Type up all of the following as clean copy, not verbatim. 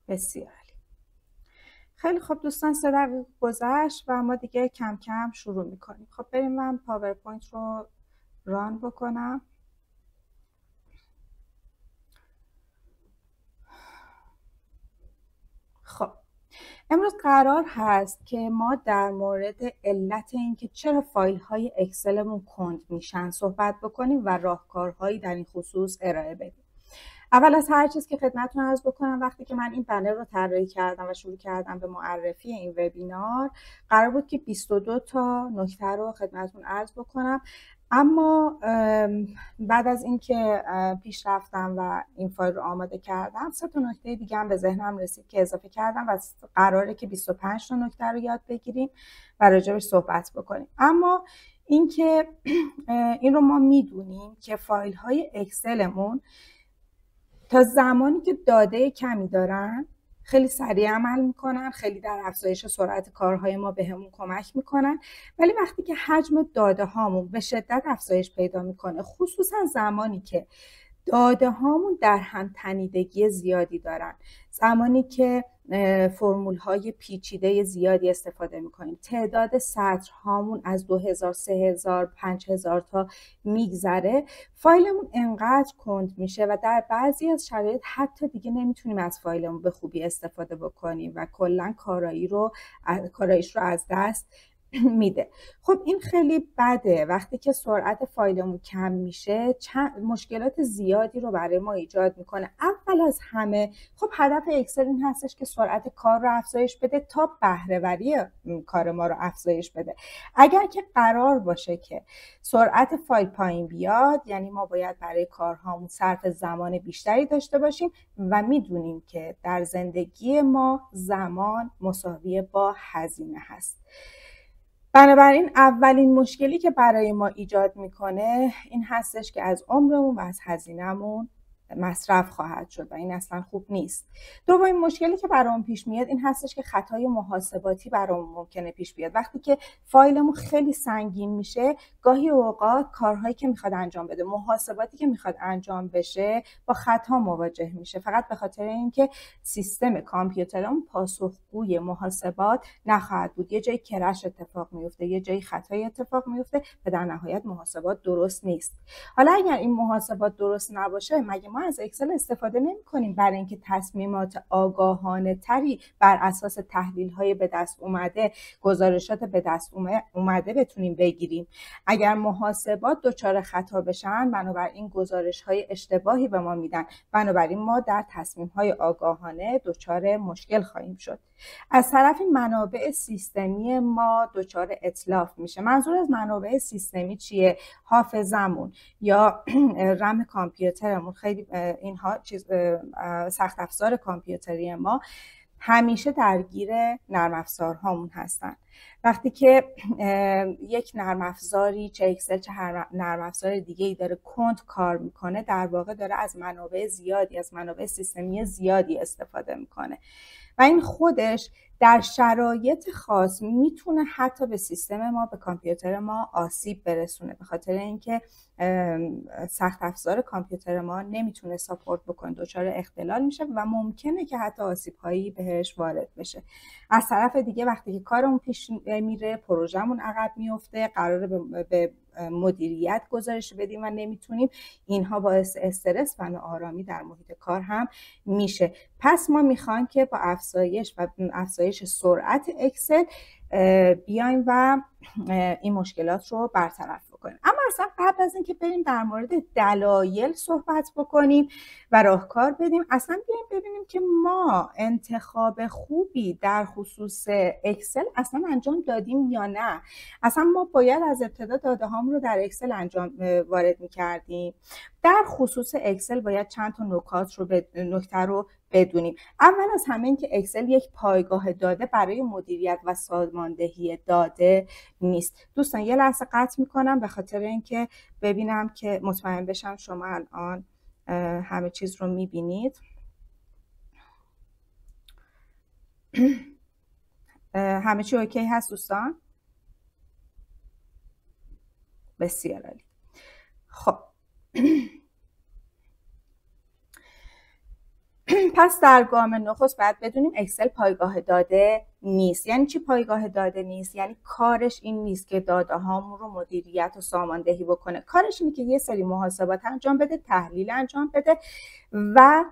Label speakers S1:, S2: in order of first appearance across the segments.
S1: بسیار عالی. خیلی خب دوستان، 3 دقیقه گذشت و ما دیگه کم کم شروع میکنیم. خب بریم من پاورپوینت رو ران بکنم. خب امروز قرار هست که ما در مورد علت اینکه چرا فایل های اکسلمون کند میشن صحبت بکنیم و راهکارهایی در این خصوص ارائه بدیم. اول از هر چیز که خدمتتون عرض بکنم، وقتی که من این پنل رو طراحی کردم و شروع کردم به معرفی این وبینار، قرار بود که 22 تا نکته رو خدمتتون عرض بکنم، اما بعد از اینکه پیش رفتم و این فایل رو آماده کردم، 3 تا نکته دیگه هم به ذهنم رسید که اضافه کردم و قراره که 25 تا نکته رو یاد بگیریم و راجعش صحبت بکنیم. اما اینکه این رو ما میدونیم که فایل های اکسلمون تا زمانی که داده کمی دارن خیلی سریع عمل میکنن، خیلی در افزایش سرعت کارهای ما بهمون کمک میکنن، ولی وقتی که حجم داده هامون به شدت افزایش پیدا میکنه، خصوصا زمانی که داده هامون در هم تنیدگی زیادی دارن، زمانی که فرمول های پیچیده زیادی استفاده میکنیم، تعداد سطر هامون از 2000 3000 5000 تا میگذره، فایلمون انقدر کند میشه و در بعضی از شرایط حتی دیگه نمیتونیم از فایلمون به خوبی استفاده بکنیم و کلا کاراییش رو از دست میده. خب این خیلی بده. وقتی که سرعت فایلمون کم میشه مشکلات زیادی رو برای ما ایجاد میکنه. اول از همه خب هدف اکسل این هستش که سرعت کار رو افزایش بده تا بهره‌وری کار ما رو افزایش بده. اگر که قرار باشه که سرعت فایل پایین بیاد، یعنی ما باید برای کارهامون صرف زمان بیشتری داشته باشیم و میدونیم که در زندگی ما زمان مساوی با هزینه هست. بنابراین اولین مشکلی که برای ما ایجاد میکنه این هستش که از عمرمون و از هزینه‌مون مصرف خواهد شد و این اصلا خوب نیست. دومین مشکلی که برامون پیش میاد این هستش که خطای محاسباتی برامون ممکنه پیش بیاد. وقتی که فایلمون خیلی سنگین میشه، گاهی اوقات کارهایی که میخواد انجام بده، محاسباتی که میخواد انجام بشه، با خطا مواجه میشه، فقط به خاطر اینکه سیستم کامپیوترمون پاسخگوی محاسبات نخواهد بود. یه جایی کرش اتفاق میفته، یه جایی خطای اتفاق میفته و در نهایت محاسبات درست نیست. حالا اگر این محاسبات درست نباشه، مگه ما از اکسل استفاده نمی‌کنیم برای اینکه تصمیمات آگاهانه تری بر اساس تحلیل‌های به دست اومده، گزارشات به دست اومده بتونیم بگیریم؟ اگر محاسبات دچار خطا بشن، بنابراین گزارش‌های اشتباهی به ما میدن، بنابراین ما در تصمیم‌های آگاهانه دچار مشکل خواهیم شد. از طرف منابع سیستمی ما دچار اتلاف میشه. منظور از منابع سیستمی چیه؟ حافظمون یا رم کامپیوترمون، خیلی اینها سخت افزار کامپیوتری ما همیشه درگیر نرم افزارهامون هستن. وقتی که یک نرم افزاری، چه اکسل چه هر نرم افزار دیگه‌ای داره کند کار میکنه، در واقع داره از منابع زیادی، از منابع سیستمی زیادی استفاده میکنه و این خودش در شرایط خاص میتونه حتی به سیستم ما، به کامپیوتر ما آسیب برسونه، به خاطر اینکه سخت افزار کامپیوتر ما نمیتونه ساپورت بکنه، دچار اختلال میشه و ممکنه که حتی آسیب هایی بهش وارد بشه. از طرف دیگه وقتی که کارمون پیش میره، پروژمون عقب میفته، قراره به مدیریت گزارش بدیم و نمیتونیم، اینها باعث استرس و ناآرامی در محیط کار هم میشه. پس ما میخوایم که با افزایش سرعت اکسل بیایم و این مشکلات رو برطرف بکنیم. اما اصلا قبل از اینکه بریم در مورد دلایل صحبت بکنیم و راهکار بدیم، اصلا بیایم ببینیم که ما انتخاب خوبی در خصوص اکسل اصلا انجام دادیم یا نه. اصلا ما باید از ابتدا داده هامون رو در اکسل وارد می‌کردیم. در خصوص اکسل باید چند تا نکته رو بدونیم. اول از همه این که اکسل یک پایگاه داده برای مدیریت و سازماندهی داده نیست. دوستان یه لحظه قطع میکنم به خاطر اینکه ببینم که مطمئن بشم شما الان همه چیز رو میبینید. همه چی اوکی هست دوستان؟ بسیار عالی. خب پس در گام نخست باید بدونیم اکسل پایگاه داده نیست. یعنی چی پایگاه داده نیست؟ یعنی کارش این نیست که داده هامون رو مدیریت و ساماندهی بکنه. کارش اینه که یه سری محاسبات انجام بده، تحلیل انجام بده و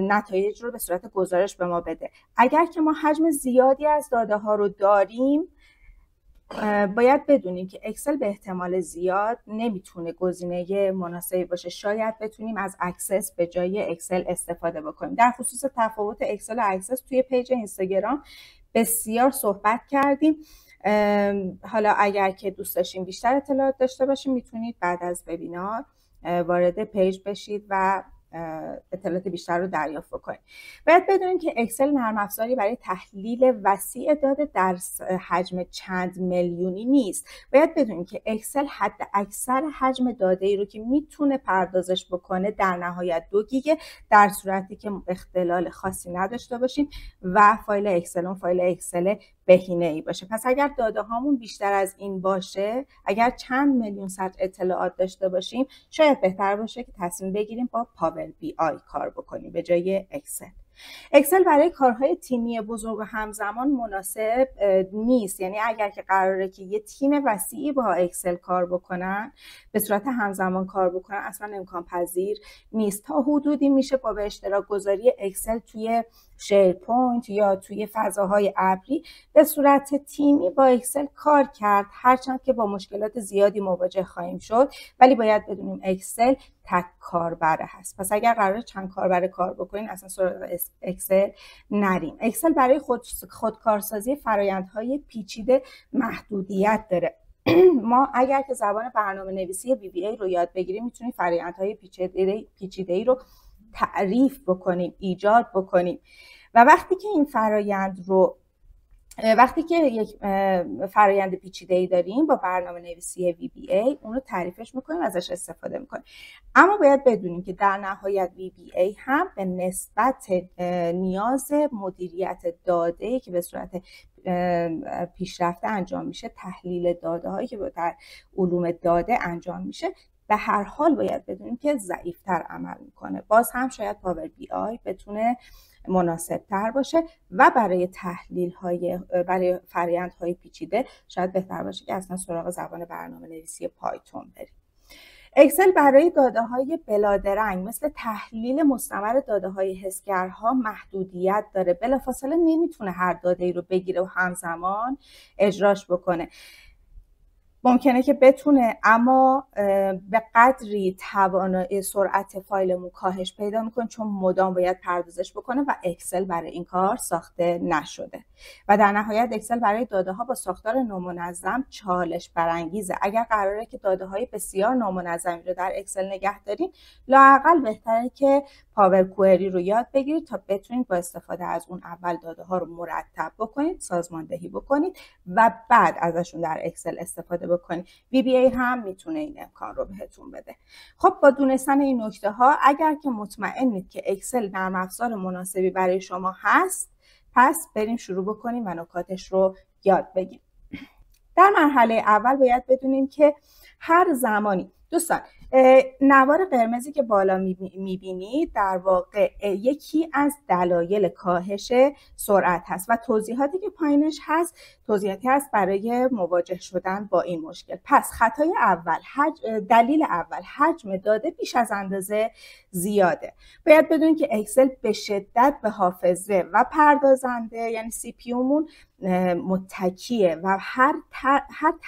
S1: نتایج رو به صورت گزارش به ما بده. اگر که ما حجم زیادی از داده ها رو داریم، باید بدونیم که اکسل به احتمال زیاد نمیتونه گزینه مناسبی باشه. شاید بتونیم از اکسس به جای اکسل استفاده بکنیم. در خصوص تفاوت اکسل و اکسس توی پیج اینستاگرام بسیار صحبت کردیم. حالا اگر که دوست داشتین بیشتر اطلاعات داشته باشیم، میتونید بعد از وبینار وارد پیج بشید و اطلاعات بیشتر رو دریافت بکنید. باید بدونیم که اکسل نرم افزاری برای تحلیل وسیع داده در حجم چند میلیونی نیست. باید بدونیم که اکسل حد اکثر حجم داده ای رو که میتونه پردازش بکنه در نهایت 2 گیگه، در صورتی که اختلال خاصی نداشته باشیم و فایل اکسل اون فایل اکسل بهینه ای باشه. پس اگر داده هامون بیشتر از این باشه، اگر چند میلیون سطر اطلاعات داشته باشیم، شاید بهتر باشه که تصمیم بگیریم با پاور بی آی کار بکنیم به جای اکسل. اکسل برای کارهای تیمی بزرگ و همزمان مناسب نیست. یعنی اگر که قراره که یه تیم وسیعی با اکسل کار بکنن، به صورت همزمان کار بکنن، اصلا امکان پذیر نیست. تا حدودی میشه با به اشتراک گذاری اکسل توی شیرپوینت یا توی فضاهای ابری به صورت تیمی با اکسل کار کرد، هرچند که با مشکلات زیادی مواجه خواهیم شد، ولی باید بدونیم اکسل تک کاربره هست. پس اگر قراره چند کاربره کار بکنین، اصلا سراغ اکسل نریم. اکسل برای خودکارسازی فرآیندهای پیچیده محدودیت داره. ما اگر که زبان برنامه نویسی VBA رو یاد بگیریم، میتونیم فرآیندهای پیچیده ای رو تعریف بکنیم، ایجاد بکنیم و وقتی که یک فرآیند پیچیده‌ای داریم با برنامه نویسی VBA، اون رو تعریفش میکنیم، ازش استفاده میکنیم. اما باید بدونیم که در نهایت VBA هم به نسبت نیاز مدیریت داده که به صورت پیشرفته انجام میشه، تحلیل داده هایی که در علوم داده انجام میشه، به هر حال باید بدونیم که ضعیفتر عمل میکنه. باز هم شاید پاور بی آی بتونه مناسب تر باشه و برای برای فرآیندهای پیچیده شاید بهتر باشه که اصلا سراغ زبان برنامه نویسی پایتون بریم. اکسل برای داده های بلادرنگ مثل تحلیل مستمر داده های حسگرها محدودیت داره. بلافاصله نمیتونه هر داده ای رو بگیره و همزمان اجراش بکنه. ممکنه که بتونه، اما به قدری سرعت فایلمون کاهش پیدا میکنه، چون مدام باید پردازش بکنه و اکسل برای این کار ساخته نشده. و در نهایت اکسل برای داده ها با ساختار نامنظم چالش برانگیزه. اگر قراره که داده های بسیار نامنظمی رو در اکسل نگه دارین، لااقل بهتره که پاور کوئری رو یاد بگیرید تا بتونید با استفاده از اون اول داده ها رو مرتب بکنید، سازماندهی بکنید و بعد ازشون در اکسل استفاده بکنید. VBA هم میتونه این امکان رو بهتون بده. خب با دونستن این نکته ها، اگر که مطمئنید که اکسل نرم افزار مناسبی برای شما هست، پس بریم شروع بکنیم و نکاتش رو یاد بگیریم. در مرحله اول باید بدونیم که هر زمانی، دوستان، نوار قرمزی که بالا میبینید در واقع یکی از دلایل کاهش سرعت هست و توضیحاتی که پایینش هست توضیحاتی هست برای مواجه شدن با این مشکل. پس خطای اول، دلیل اول، حجم داده بیش از اندازه زیاده. باید بدونید که اکسل به شدت به حافظه و پردازنده یعنی CPU مون متکیه و هر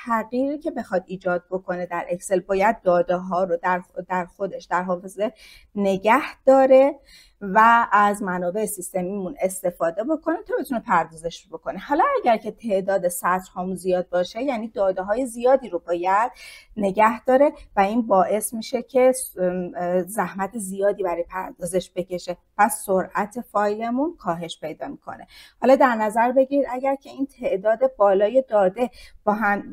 S1: تغییری که بخواد ایجاد بکنه در اکسل باید داده ها رو در خودش در حافظه نگه داره و از منابع سیستمیمون استفاده بکنه تا بتونه پردازش بکنه. حالا اگر که تعداد سطرهامون زیاد باشه، یعنی داده های زیادی رو باید نگه داره و این باعث میشه که زحمت زیادی برای پردازش بکشه، پس سرعت فایلمون کاهش پیدا میکنه. حالا در نظر بگیرید اگر که این تعداد بالای داده با هم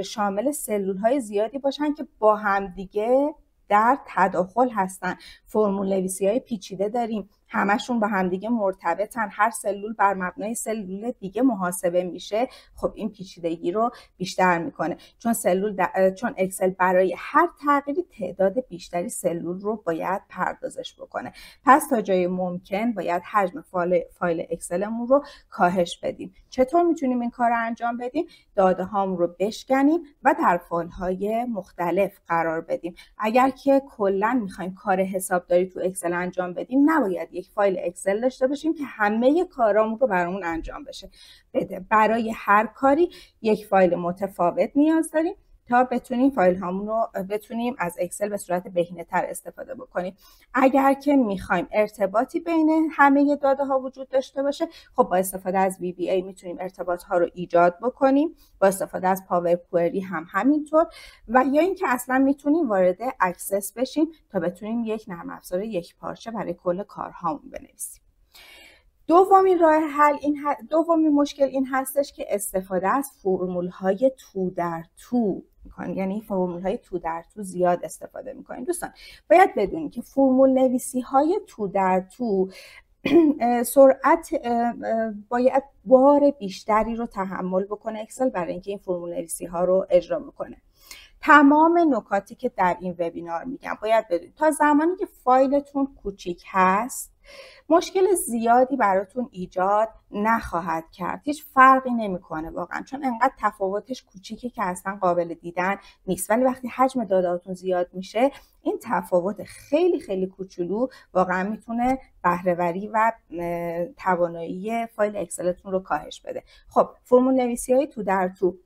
S1: شامل سلول های زیادی باشن که با هم دیگه در تداخل هستن، فرمول نویسی های پیچیده داریم، همشون با همدیگه مرتبطن، هر سلول بر مبنای سلول دیگه محاسبه میشه، خب این پیچیدگی رو بیشتر میکنه، چون اکسل برای هر تغییری تعداد بیشتری سلول رو باید پردازش بکنه. پس تا جای ممکن باید حجم فایل اکسلمون رو کاهش بدیم. چطور میتونیم این کار رو انجام بدیم؟ داده هامون رو بشکنیم و در فایل‌های مختلف قرار بدیم. اگر که کلا میخوایم کار حسابداری تو اکسل انجام بدیم، نباید یک فایل اکسل داشته باشیم که همه کارامون رو برامون انجام بده. برای هر کاری یک فایل متفاوت نیاز داریم تا بتونیم فایل هامون رو بتونیم از اکسل به صورت بهینه‌تر استفاده بکنیم. اگر که میخوایم ارتباطی بین همه داده ها وجود داشته باشه، خب با استفاده از VBA میتونیم ارتباط ها رو ایجاد بکنیم، با استفاده از پاور کوئری هم همینطور، و یا اینکه اصلا میتونیم وارد اکسس بشیم تا بتونیم یک نرم افزار یک پارچه برای کل کارهامون بنویسیم. دومین مشکل این هستش که استفاده از فرمول‌های تو در تو میکنیم، یعنی فرمول‌های تو در تو زیاد استفاده میکنیم. دوستان باید بدونید که فرمول نویسی های تو در تو باید بار بیشتری رو تحمل بکنه اکسل برای اینکه این فرمول نویسی ها رو اجرا بکنه. تمام نکاتی که در این وبینار میگم باید بدونید تا زمانی که فایلتون کوچیک هست مشکل زیادی براتون ایجاد نخواهد کرد، هیچ فرقی نمیکنه واقعا، چون انقدر تفاوتش کوچیکه که اصلا قابل دیدن نیست. ولی وقتی حجم دادهاتون زیاد میشه، این تفاوت خیلی خیلی کوچولو واقعا میتونه بهره‌وری و توانایی فایل اکسلتون رو کاهش بده. خب فرمول نویسی‌های تو در تو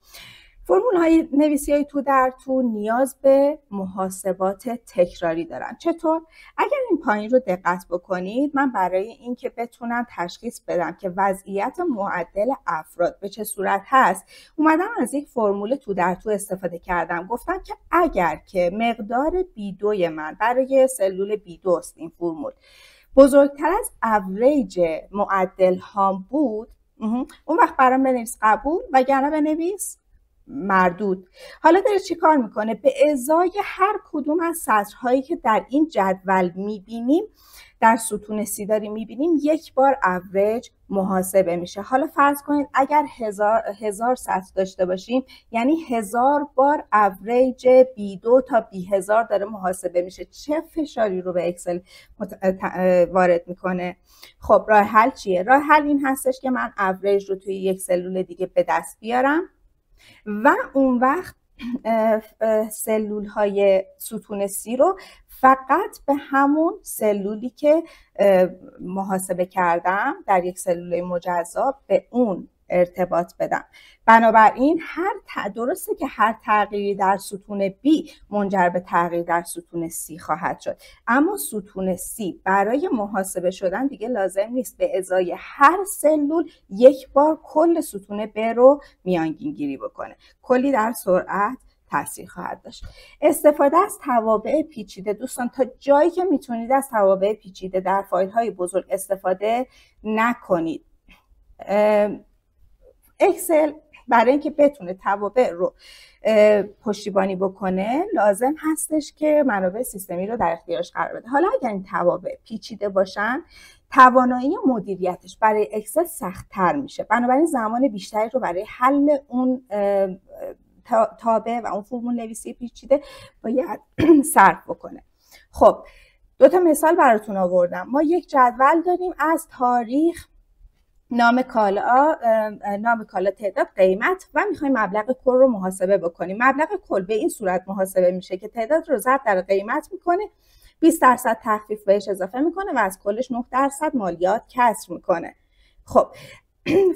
S1: تو در تو نیاز به محاسبات تکراری دارن. چطور؟ اگر این پایین رو دقت بکنید، من برای اینکه بتونم تشخیص بدم که وضعیت معدل افراد به چه صورت هست، اومدم از یک فرمول تو در تو استفاده کردم. گفتم که اگر که مقدار B2 من برای سلول B2 است این فرمول بزرگتر از اوریج معدل هام بود، اون وقت برام بنویس قبول، وگرنه بنویس مردود. حالا داره چی کار میکنه؟ به ازای هر کدوم از سطرهایی که در این جدول میبینیم، در ستون سی داریم میبینیم، یک بار اوریج محاسبه میشه. حالا فرض کنید اگر هزار سطر داشته باشیم، یعنی 1000 بار اوریج B2 تا B1000 داره محاسبه میشه. چه فشاری رو به اکسل وارد میکنه؟ خب راه حل چیه؟ راه حل این هستش که من اوریج رو توی یک سلول دیگه به دست بیارم و اون وقت سلول های ستون سی رو فقط به همون سلولی که محاسبه کردم در یک سلول مجزا به اون ارتباط بدم. بنابراین درسته که هر تغییری در ستون B منجر به تغییر در ستون C خواهد شد، اما ستون C برای محاسبه شدن دیگه لازم نیست به ازای هر سلول یک بار کل ستون B رو میانگین گیری بکنه. کلی در سرعت تاثیر خواهد داشت. استفاده از توابع پیچیده، دوستان تا جایی که میتونید از توابع پیچیده در فایل های بزرگ استفاده نکنید. اکسل برای اینکه بتونه توابع رو پشتیبانی بکنه لازم هستش که منابع سیستمی رو در اختیارش قرار بده. حالا اگر این توابع پیچیده باشن، توانایی مدیریتش برای اکسل سخت‌تر میشه، بنابراین زمان بیشتری رو برای حل اون تابع و اون فرمول نویسی پیچیده باید صرف بکنه. خب دو تا مثال براتون آوردم. ما یک جدول داریم از تاریخ، نام کالا، تعداد، قیمت و میخوایم مبلغ کل رو محاسبه بکنیم. مبلغ کل به این صورت محاسبه میشه که تعداد رو ضرب در قیمت میکنه، 20% تخفیف بهش اضافه میکنه و از کلش 9% مالیات کسر میکنه. خب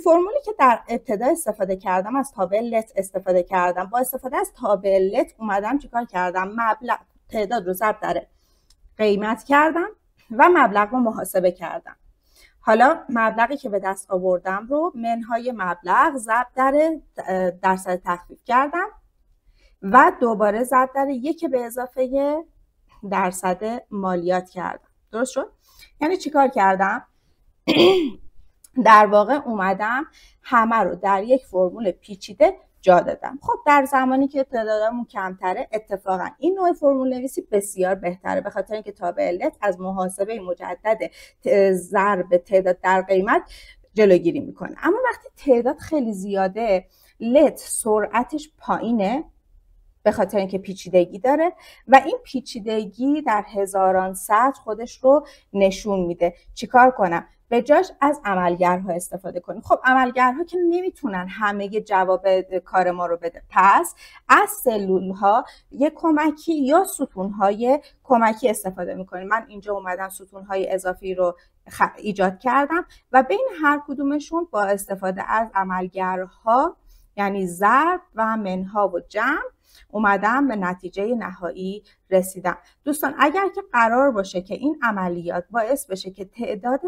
S1: فرمولی که در ابتدا استفاده کردم از تابع لت استفاده کردم. با استفاده از تابع لت اومدم چیکار کردم؟ تعداد رو ضرب در قیمت کردم و مبلغ رو محاسبه کردم. حالا مبلغی که به دست آوردم رو منهای مبلغ ضرب در درصد تخفیف کردم و دوباره ضرب در یک به اضافه درصد مالیات کردم. درست شد؟ یعنی چیکار کردم؟ در واقع اومدم همه رو در یک فرمول پیچیده جا دادم. خب در زمانی که تعدادمون کمتره اتفاقا این نوع فرمول نویسی بسیار بهتره، به خاطر اینکه تابع علت از محاسبه مجدد ضرب تعداد در قیمت جلوگیری میکنه. اما وقتی تعداد خیلی زیاده لت سرعتش پایینه به خاطر اینکه پیچیدگی داره و این پیچیدگی در هزاران سطر خودش رو نشون میده. چیکار کنم؟ به جاش از عملگرها استفاده کنیم. خب عملگرها که نمیتونن همه جواب کار ما رو بده، پس از سلول ها یک کمکی یا ستون های کمکی استفاده میکنیم. من اینجا اومدم ستون های اضافی رو ایجاد کردم و بین هر کدومشون با استفاده از عملگرها یعنی ضرب و منها و جمع اومدم به نتیجه نهایی رسیدم. دوستان اگر که قرار باشه که این عملیات باعث بشه که تعداد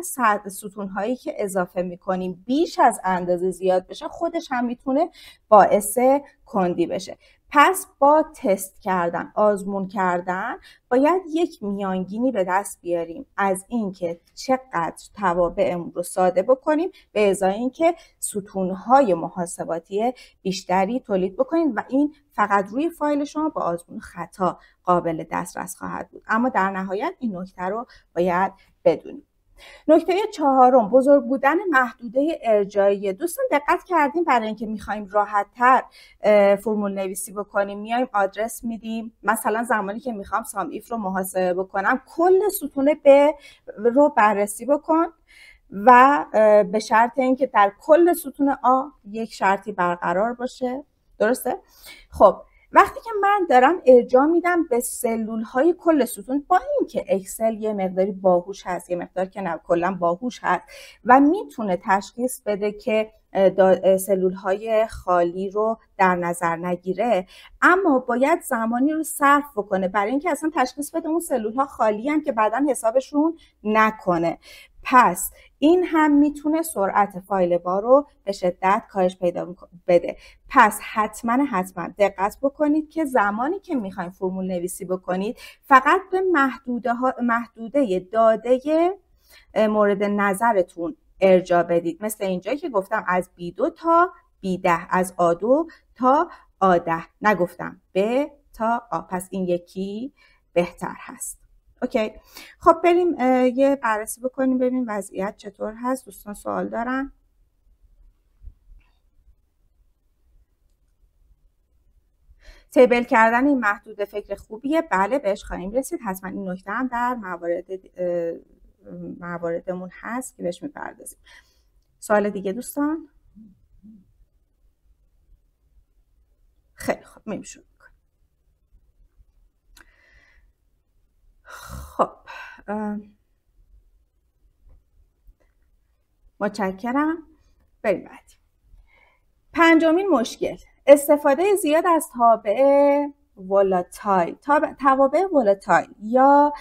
S1: ستون‌هایی که اضافه می‌کنیم بیش از اندازه زیاد بشه، خودش هم میتونه باعث کندی بشه. پس با تست کردن، آزمون کردن، باید یک میانگینی به دست بیاریم از اینکه چقدر توابعمون رو ساده بکنیم به ازای اینکه ستون‌های محاسباتی بیشتری تولید بکنیم و این فقط روی فایل شما با آزمون خطا قابل دسترس خواهد بود. اما در نهایت این نکته رو باید بدونیم. نکته چهارم، بزرگ بودن محدوده ارجاعی. دوستان دقت کردیم برای اینکه میخوایم راحت‌تر فرمول نویسی بکنیم میایم آدرس میدیم. مثلا زمانی که میخوام سام ایف رو محاسبه بکنم کل ستون ب رو بررسی بکن و به شرط اینکه در کل ستون آ یک شرطی برقرار باشه. درسته؟ خب وقتی که من دارم ارجاع میدم به سلول های کل ستون، با اینکه اکسل یه مقداری باهوش هست، یه مقدار که نه کلا باهوش هست و میتونه تشخیص بده که سلول های خالی رو در نظر نگیره، اما باید زمانی رو صرف بکنه برای اینکه اصلا تشخیص بده اون سلول ها خالی هن که بعداً حسابشون نکنه. پس این هم میتونه سرعت فایل بار رو به شدت کاهش پیدا بده. پس حتما دقت بکنید که زمانی که میخواین فرمول نویسی بکنید فقط به محدوده داده مورد نظرتون ارجاع بدید. مثل اینجا که گفتم از B2 تا B10، از A2 تا A10، نگفتم B تا A. پس این یکی بهتر هست. اوکی، خب بریم یه بررسی بکنیم ببینیم وضعیت چطور هست. دوستان سوال دارن؟ تیبل کردن این محدوده فکر خوبیه؟ بله بهش خواهیم رسید. حتما این نکته هم در مواردمون هست که بهش میپردازیم. سوال دیگه دوستان؟ خیلی خوب، میریم شروع کنیم. خب متشکرم. بریم بعدی. پنجمین مشکل، استفاده زیاد از تابع ولاتایل. توابع ولاتایل یا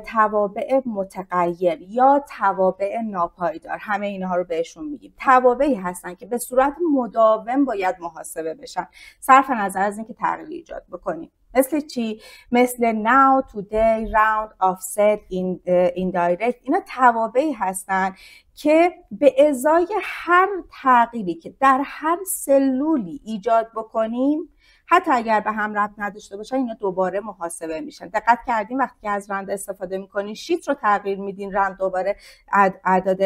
S1: توابع متغیر یا توابع ناپایدار، همه اینها رو بهشون میگیم. توابعی هستن که به صورت مداوم باید محاسبه بشن صرف نظر از اینکه تغییر ایجاد بکنیم. مثل چی؟ مثل now, today, round, offset, indirect. اینا توابعی هستن که به ازای هر تغییری که در هر سلولی ایجاد بکنیم، حتی اگر به هم ربط نداشته باشن، اینا دوباره محاسبه میشن. دقت کردین وقتی که از رند استفاده میکنین شیت رو تغییر میدین، رند دوباره اعداد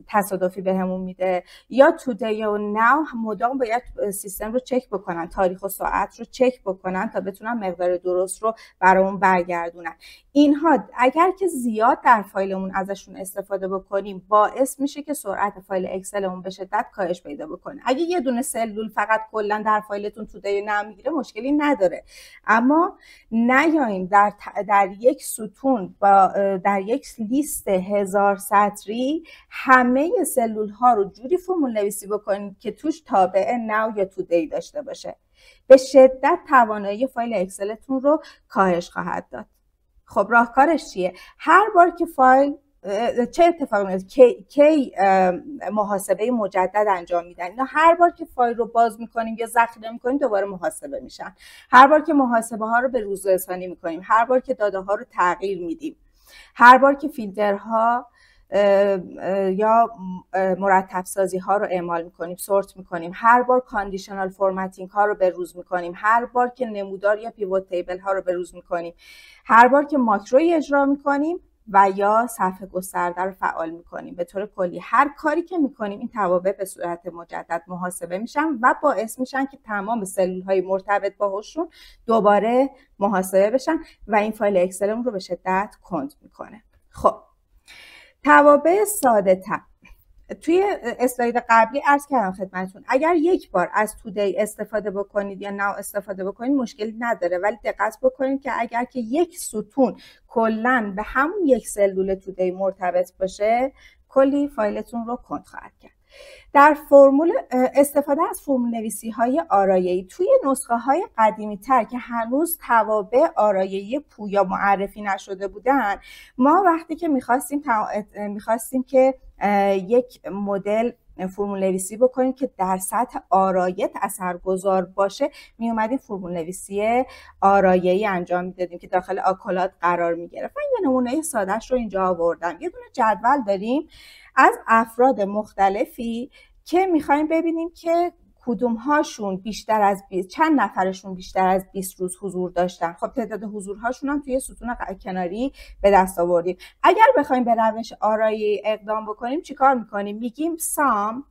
S1: تصادفی بهمون میده. یا today و now مدام باید سیستم رو چک بکنن، تاریخ و ساعت رو چک بکنن تا بتونن مقدار درست رو برامون برگردونن. اینها اگر که زیاد در فایلمون ازشون استفاده بکنیم باعث میشه که سرعت فایل اکسلمون به شدت کاهش پیدا بکنه. اگه یه دونه سلول فقط کلا در فایلتون today نمیگیره مشکلی نداره، اما نیاین در یک ستون با در یک لیست 1000 سطری همه سلول ها رو جوری فرمول نویسی بکنید که توش تابع now یا today داشته باشه. به شدت توانایی فایل اکسلتون رو کاهش خواهد داد. خب راهکارش چیه؟ هر بار که فایل چه اتفاقی میفته؟ کی محاسبه مجدد انجام میدن؟ اینا هر بار که فایل رو باز میکنیم یا ذخیره میکنیم دوباره محاسبه میشن. هر بار که محاسبه ها رو به روزرسانی میکنیم، هر بار که داده ها رو تغییر میدیم، هر بار که فیلترها یا مرتب سازی ها رو اعمال میکنیم، سورت میکنیم، هر بار کاندیشنال فرمتینگ ها رو به روز میکنیم، هر بار که نمودار یا پیوت تیبل ها رو به روز میکنیم، هر بار که ماکروی اجرا میکنیم و یا صفحه گسترده رو فعال میکنیم. به طور کلی هر کاری که میکنیم این توابع به صورت مجدد محاسبه میشن و باعث میشن که تمام سلول های مرتبط باهاشون دوباره محاسبه بشن و این فایل اکسلمون رو به شدت کند میکنه. خب توابع ساده تر توی اسلاید قبلی عرض کردم خدمتتون، اگر یک بار از تودی استفاده بکنید یا ناو استفاده بکنید مشکلی نداره، ولی دقت بکنید که اگر که یک ستون کلا به همون یک سلول تودی مرتبط باشه کلی فایلتون رو کند خواهد کرد. در فرمول استفاده از فرمول نویسی های آرایه‌ای توی نسخه های قدیمی تر که هنوز توابع آرایه‌ای پویا معرفی نشده بودن، ما وقتی که میخواستیم که یک مدل فرمول نویسی بکنیم که در سطح آرایه اثرگذار باشه، می اومدیم فرمول نویسی آرایه‌ای انجام میدادیم که داخل آکولات قرار میگرفت. من یه نمونه سادهش رو اینجا آوردم. یه دونه جدول داریم از افراد مختلفی که میخوایم ببینیم که کدوم هاشون بیشتر از 20 چند نفرشون بیشتر از 20 روز حضور داشتن. خب تعداد حضورهاشون هم توی ستون کناری به دست آوردیم. اگر بخوایم به روش آرایی اقدام بکنیم چیکار میکنیم؟ میگیم سام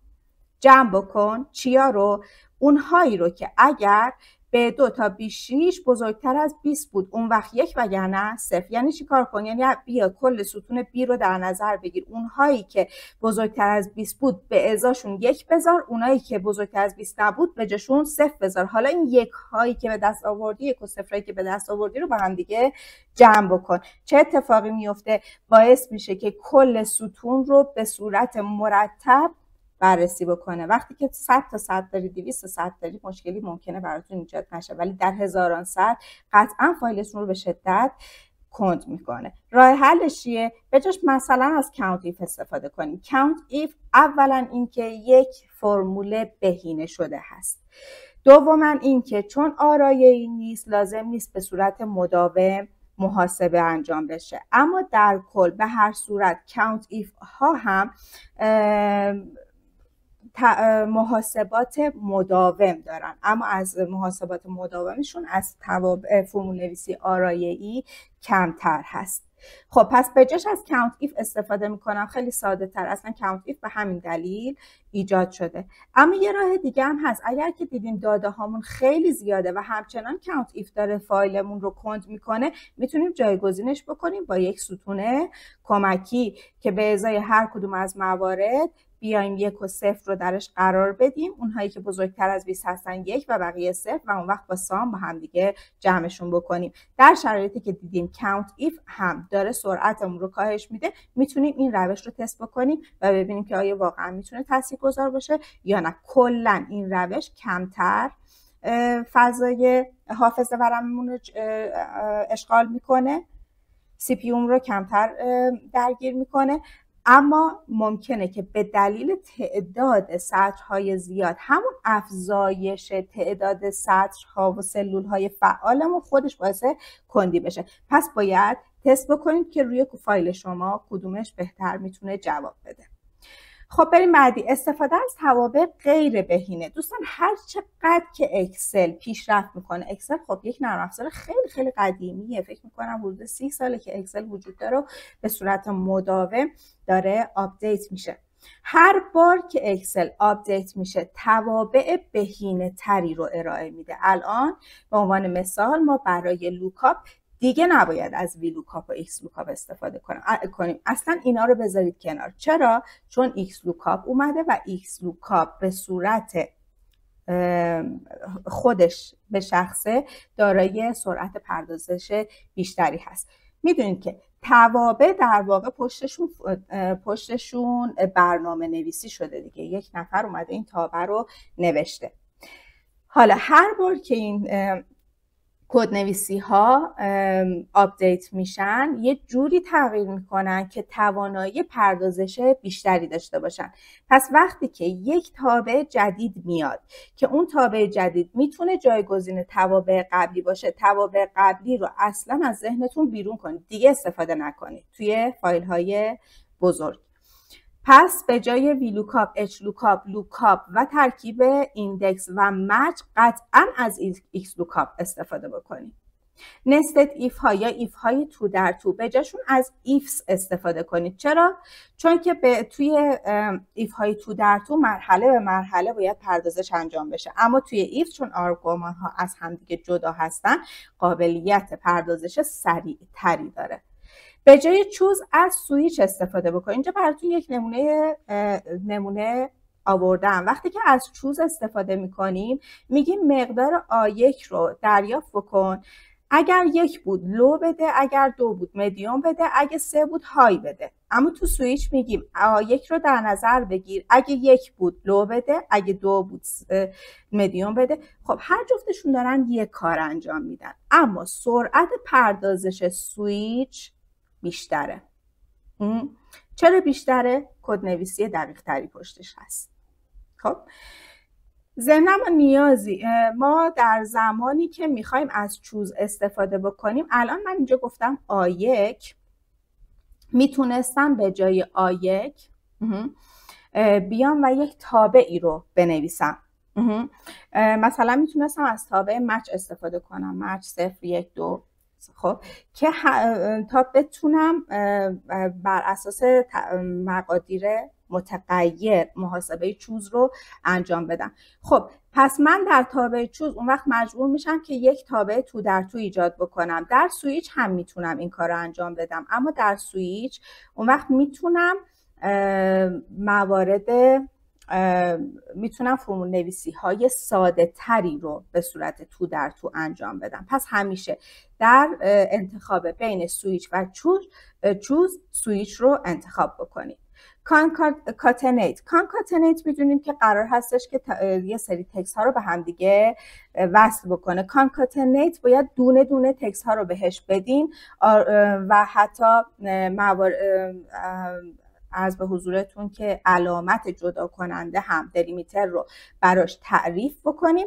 S1: جمع بکن چیا رو؟ اونهایی رو که اگر به 2 تا بیشیش بزرگتر از 20 بود اون وقت 1 وگرنه 0. یعنی چی کار کن؟ یعنی بیا کل ستون B رو در نظر بگیر، اونهایی که بزرگتر از 20 بود به ازاشون 1 بذار، اونهایی که بزرگتر از 20 نبود به جاشون 0 بذار. حالا این 1 هایی که به دست آوردی، 1 و 0 هایی که به دست آوردی رو با هم دیگه جمع بکن. چه اتفاقی میفته؟ باعث میشه که کل ستون رو به صورت مرتب بررسی بکنه. وقتی که 100 تا 100 داری، 200 تا 100 داری، مشکلی ممکنه براتون ایجاد نشه، ولی در هزاران 100 قطعا فایلتون رو به شدت کند میکنه. راه حلش چیه؟ به جاش مثلا از کاونت ایف استفاده کنیم. کاونت ایف اولا اینکه یک فرمول بهینه شده هست، دوما اینکه چون آرایه‌ای نیست لازم نیست به صورت مداوم محاسبه انجام بشه. اما در کل به هر صورت کاونت ایف ها هم محاسبات مداوم دارن، اما از محاسبات مداومشون از فرمول نویسی آرایه‌ای کمتر هست. خب پس به جاش از کاونت ایف استفاده میکنم، خیلی ساده تر. اصلا کاونت ایف به همین دلیل ایجاد شده. اما یه راه دیگه هم هست. اگر که دیدیم داده هامون خیلی زیاده و همچنان کاونت ایف داره فایلمون رو کند میکنه، میتونیم جایگزینش بکنیم با یک ستون کمکی که به ازای هر کدوم از موارد بیایم 1 و 0 رو درش قرار بدیم، اونهایی که بزرگتر از 20 هستن 1 و بقیه 0 و اون وقت با سام با هم دیگه جمعشون بکنیم. در شرایطی که دیدیم کاونت ایف هم داره سرعتمون رو کاهش میده، میتونیم این روش رو تست بکنیم و ببینیم که آیا واقعا میتونه تاثیرگذار باشه یا نه. کلا این روش کمتر فضای حافظه ورممون رو اشغال میکنه، سی پی یو رو کمتر درگیر میکنه، اما ممکنه که به دلیل تعداد سطرهای زیاد، همون افزایش تعداد سطرها و سلولهای فعالمون خودش باعث کندی بشه. پس باید تست بکنید که روی فایل شما کدومش بهتر میتونه جواب بده. خب بریم بعدی. استفاده از توابع غیر بهینه. دوستان هر چقدر که اکسل پیشرفت میکنه، اکسل خب یک نرم افزار خیلی خیلی قدیمیه، فکر میکنم حدود 30 ساله که اکسل وجود داره و به صورت مداوم داره آپدیت میشه. هر بار که اکسل آپدیت میشه توابع بهینه تری رو ارائه میده. الان به عنوان مثال ما برای لوکاپ دیگه نباید از وی لوکاپ و ایکس لوکاپ استفاده کنیم. اصلا اینا رو بذارید کنار. چرا؟ چون ایکس لوکاپ اومده و ایکس لوکاپ به صورت خودش به شخصه دارای سرعت پردازش بیشتری هست. میدونید که توابع در واقع پشتشون برنامه نویسی شده دیگه. یک نفر اومده این تابع رو نوشته. حالا هر بار که این کد نویسی ها آپدیت میشن یه جوری تغییر میکنن که توانایی پردازش بیشتری داشته باشن. پس وقتی که یک تابع جدید میاد که اون تابع جدید میتونه جایگزین توابع قبلی باشه، توابع قبلی رو اصلا از ذهنتون بیرون کنید، دیگه استفاده نکنید توی فایل های بزرگ. پس به جای وی لوکاپ، اچ لوکاپ، لوکاپ و ترکیب ایندکس و مچ قطعا از ایکس لوکاپ استفاده بکنید. نستد ایف ها یا ایف های تو در تو به جاشون از ایفز استفاده کنید. چرا؟ چون که توی ایف های تو در تو مرحله به مرحله باید پردازش انجام بشه، اما توی ایف چون آرگومان ها از همدیگه جدا هستن قابلیت پردازش سریع تری داره. به جای چوز از سویچ استفاده بکنید. اینجا براتون یک نمونه آوردم. وقتی که از چوز استفاده میکنیم میگیم مقدار آ1 رو دریافت بکن، اگر 1 بود لو بده، اگر 2 بود مدیوم بده، اگه 3 بود های بده. اما تو سویچ میگیم آ1 رو در نظر بگیر، اگه 1 بود لو بده، اگه 2 بود مدیوم بده. خب هر جفتشون دارن یک کار انجام میدن، اما سرعت پردازش سویچ بیشتره. چرا بیشتره؟ کدنویسی دقیق تری پشتش هست. خب ضمن ما در زمانی که میخوایم از چوز استفاده بکنیم، الان من اینجا گفتم آ1، میتونستم به جای آ1 بیام و یک تابعی رو بنویسم. مثلا میتونستم از تابع مچ استفاده کنم، مچ 0 1 2، خب که تا بتونم بر اساس مقادیر متغیر محاسبه چوز رو انجام بدم. خب پس من در تابع چوز اون وقت مجبور میشم که یک تابع تو در تو ایجاد بکنم. در سویچ هم میتونم این کار رو انجام بدم، اما در سویچ اون وقت میتونم فرمول نویسی های ساده تری رو به صورت تو در تو انجام بدم. پس همیشه در انتخاب بین سویچ و چوز سویچ رو انتخاب بکنید. کانکاتنیت میدونیم که قرار هستش که یه سری تکست ها رو به هم دیگه وصل بکنه. کانکاتنیت باید دونه دونه تکست ها رو بهش بدین و حتی عرض به حضورتون که علامت جدا کننده هم دلیمیتر رو براش تعریف بکنیم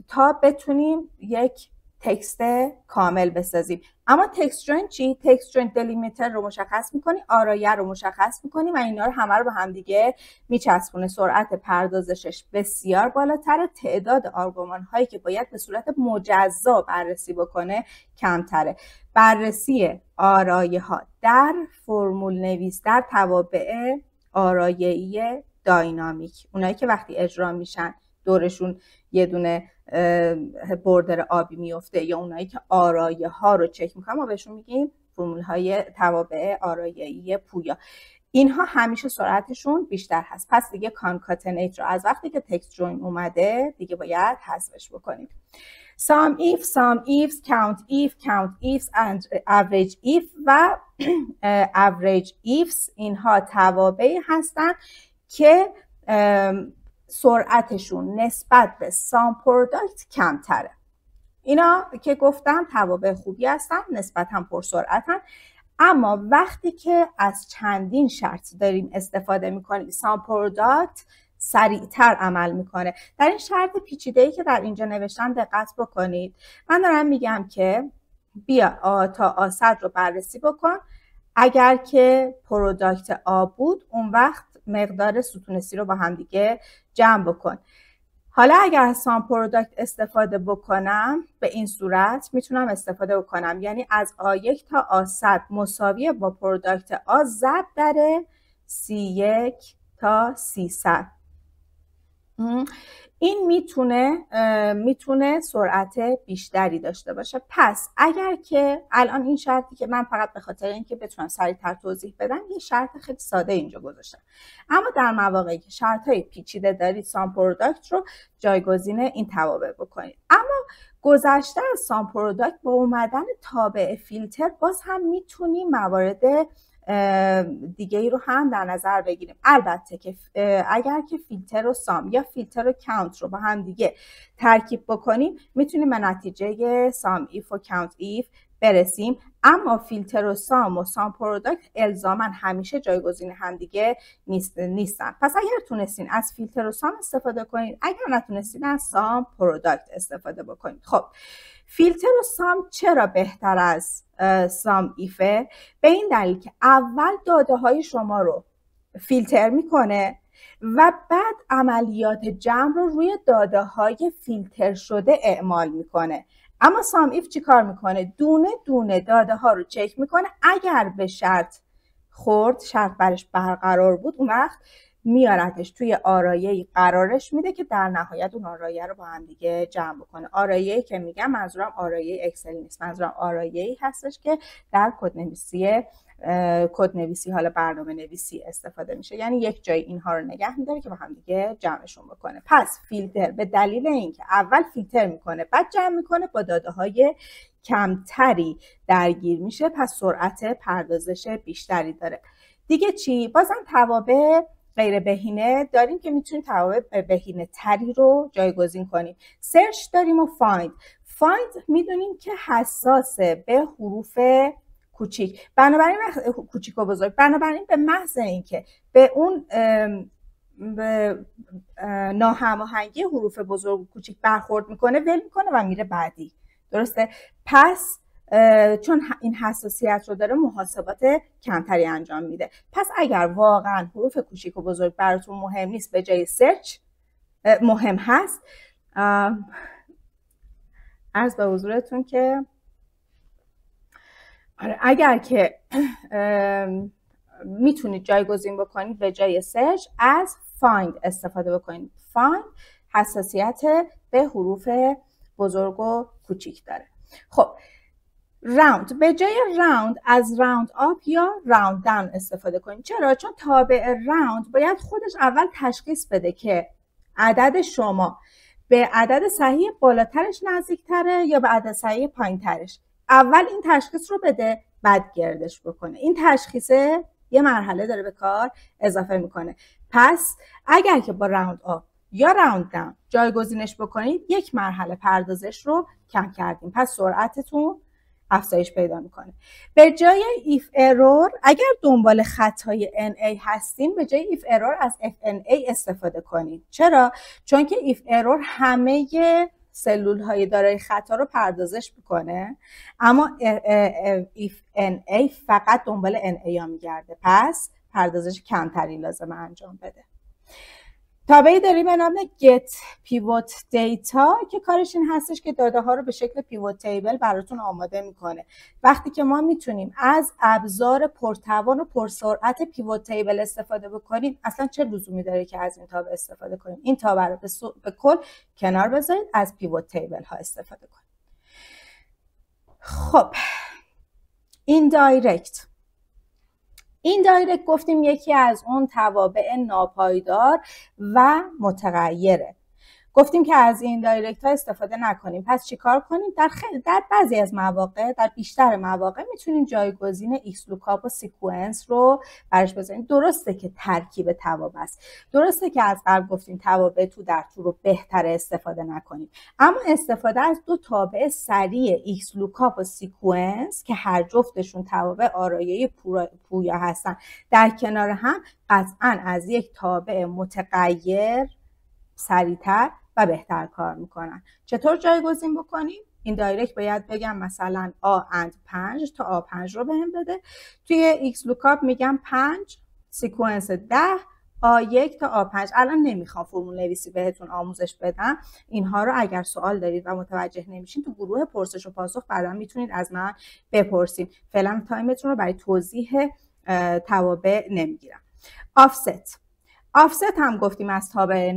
S1: تا بتونیم یک تکست کامل بسازیم. اما تکست جوین چی؟ تکست جوین دلیمیتر رو مشخص میکنی، آرایه رو مشخص میکنی و اینا رو همه رو به هم دیگه میچسبونه. سرعت پردازشش بسیار بالاتره، تعداد آرگومان هایی که باید به صورت مجزا بررسی بکنه کمتره. بررسی آرایه ها در فرمول نویس در توابع آرایه‌ای داینامیک، اونایی که وقتی اجرا میشن دورشون یه دونه بردر آبی میفته، یا اونایی که آرایه ها رو چک میکنن ما بهشون میگیم فرمول های توابع آرایه‌ای پویا. اینها همیشه سرعتشون بیشتر هست. پس دیگه کانکاتنیت رو از وقتی که تکست جوین اومده دیگه باید حذفش بکنیم. sum ifs, count ifs and average if و average ifs اینها توابعی هستن که سرعتشون نسبت به سام پروداکت کمتره. اینا که گفتم توابع خوبی هستن، نسبتاً پرسرعتن، اما وقتی که از چندین شرط داریم استفاده میکنیم سام پروداکت سریعتر عمل میکنه. در این شرط پیچیده‌ای که در اینجا نوشتم دقت بکنید. من دارم میگم که بیا آ تا آ100 رو بررسی بکن، اگر که پروداکت آ بود اون وقت مقدار ستون سی رو با هم دیگه جمع بکن. حالا اگر از سام پروداکت استفاده بکنم به این صورت میتونم استفاده بکنم، یعنی از آ1 تا آ100 مساویه با پروداکت آ ضرب در C1 تا C100. این میتونه سرعت بیشتری داشته باشه. پس اگر که الان این شرطی که من فقط به خاطر اینکه بتونم سریعتر توضیح بدم یه شرط خیلی ساده اینجا گذاشتم، اما در مواقعی که شرطهای پیچیده دارید سام پروداکت رو جایگزین این توابع بکنید. اما گذشته از سام پروداکت با اومدن تابع فیلتر باز هم میتونیم موارد دیگه ای رو هم در نظر بگیریم. البته که اگر که فیلتر و سام یا فیلتر و کانت رو با هم دیگه ترکیب بکنیم میتونیم به نتیجه سام ایف و کانت ایف برسیم، اما فیلتر و سام پروداکت الزاما همیشه جایگزین هم دیگه نیستن. پس اگر تونستین از فیلتر و سام استفاده کنید، اگر نتونستین از سام پروداکت استفاده بکنید. خب فیلتر و سام چرا بهتر از سام ایفه؟ به این دلیل که اول داده های شما رو فیلتر میکنه و بعد عملیات جمع رو روی داده های فیلتر شده اعمال میکنه. اما سام ایف چی کار میکنه؟ دونه دونه داده ها رو چک میکنه، اگر به شرط خورد، شرط برش برقرار بود، اون وقت میارتش توی آرایه‌ای قرارش میده که در نهایت اون آرایه رو با هم دیگه جمع بکنه. آرایه‌ای که میگم منظورم آرایه اکسل نیست، منظورم آرایه‌ای هستش که در کدنویسی حالا برنامه نویسی استفاده میشه، یعنی یک جای اینها رو نگه میداره که با هم دیگه جمعشون بکنه. پس فیلتر به دلیل اینکه اول فیلتر میکنه بعد جمع میکنه با داده های کمتری درگیر میشه، پس سرعت پردازش بیشتری داره. دیگه چی؟ بازم توابع غیر بهینه داریم که میتونیم توابع بهینه تری رو جایگزین کنیم. سرچ داریم و فایند. فایند میدونیم که حساسه به حروف کوچیک، بنابراین کوچیک و بزرگ، بنابراین به محض اینکه به اون ناهماهنگی حروف بزرگ و کوچیک برخورد میکنه ول میکنه و میره بعدی. درسته؟ پس چون این حساسیت رو داره محاسبات کمتری انجام میده. پس اگر واقعا حروف کوچیک و بزرگ براتون مهم نیست، به جای سرچ مهم هست، عرض به حضورتون که اگر که میتونید جایگزین بکنید به جای سرچ از فایند استفاده بکنید. فایند حساسیت به حروف بزرگ و کوچیک داره. خب راوند، به جای راوند از راوند آپ یا راوند داون استفاده کنید. چرا؟ چون تابع راوند باید خودش اول تشخیص بده که عدد شما به عدد صحیح بالاترش نزدیکتره یا به عدد صحیح پایینترش. اول این تشخیص رو بده، بعد گردش بکنه. این تشخیصه یه مرحله داره به کار اضافه میکنه. پس اگر که با راوند آپ یا راوند داون جایگزینش بکنید، یک مرحله پردازش رو کم کردیم، پس سرعتتون افزایش پیدا میکنه. به جای ایف ارور، اگر دنبال خطای NA هستین، به جای ایف ارور از FNA استفاده کنید. چرا؟ چون که ایف ارور همه سلول های دارای خطا رو پردازش میکنه، اما ایف NA فقط دنبال NA ها میگرده، پس پردازش کمتری لازم انجام بده. تابعی داریم به نام get pivot data که کارش این هستش که داده ها رو به شکل پیوت تیبل براتون آماده میکنه. وقتی که ما میتونیم از ابزار پرتوان و پرسرعت پیوت تیبل استفاده بکنیم، اصلا چه لزومی داره که از این تابع استفاده کنیم؟ این تابع رو به کل کنار بذارید، از پیوت تیبل ها استفاده کنید. خب ایندایرکت گفتیم یکی از اون توابع ناپایدار و متغیره. گفتیم که از این دایرکت ها استفاده نکنیم. پس چیکار کنیم؟ در بعضی از مواقع، در بیشتر مواقع میتونیم جایگزین ایکس لوکاپ و سیکونس رو برش بذاریم. درسته که ترکیب توابع است، درسته که از قبل گفتیم توابع تو در تو رو بهتره استفاده نکنیم، اما استفاده از دو تابع سریع ایکس لوکاپ و سیکونس که هر جفتشون توابع آرایه پویا هستن در کنار هم، قطعا از یک تابع متغیر سریعتر و بهتر کار میکنن. چطور جایگزین بکنیم؟ این دایرکت باید بگم مثلا A and 5 تا A5 رو بهم بده. توی ایکس لوکاپ میگم 5 سیکونس 10 A1 تا A5. الان نمیخوام فرمول نویسی بهتون آموزش بدم. اینها رو اگر سوال دارید و متوجه نمیشین تو گروه پرسش و پاسخ بعدا میتونید از من بپرسین. فعلا تایمتون رو برای توضیح توابع نمیگیرم. آفست هم گفتیم از تابع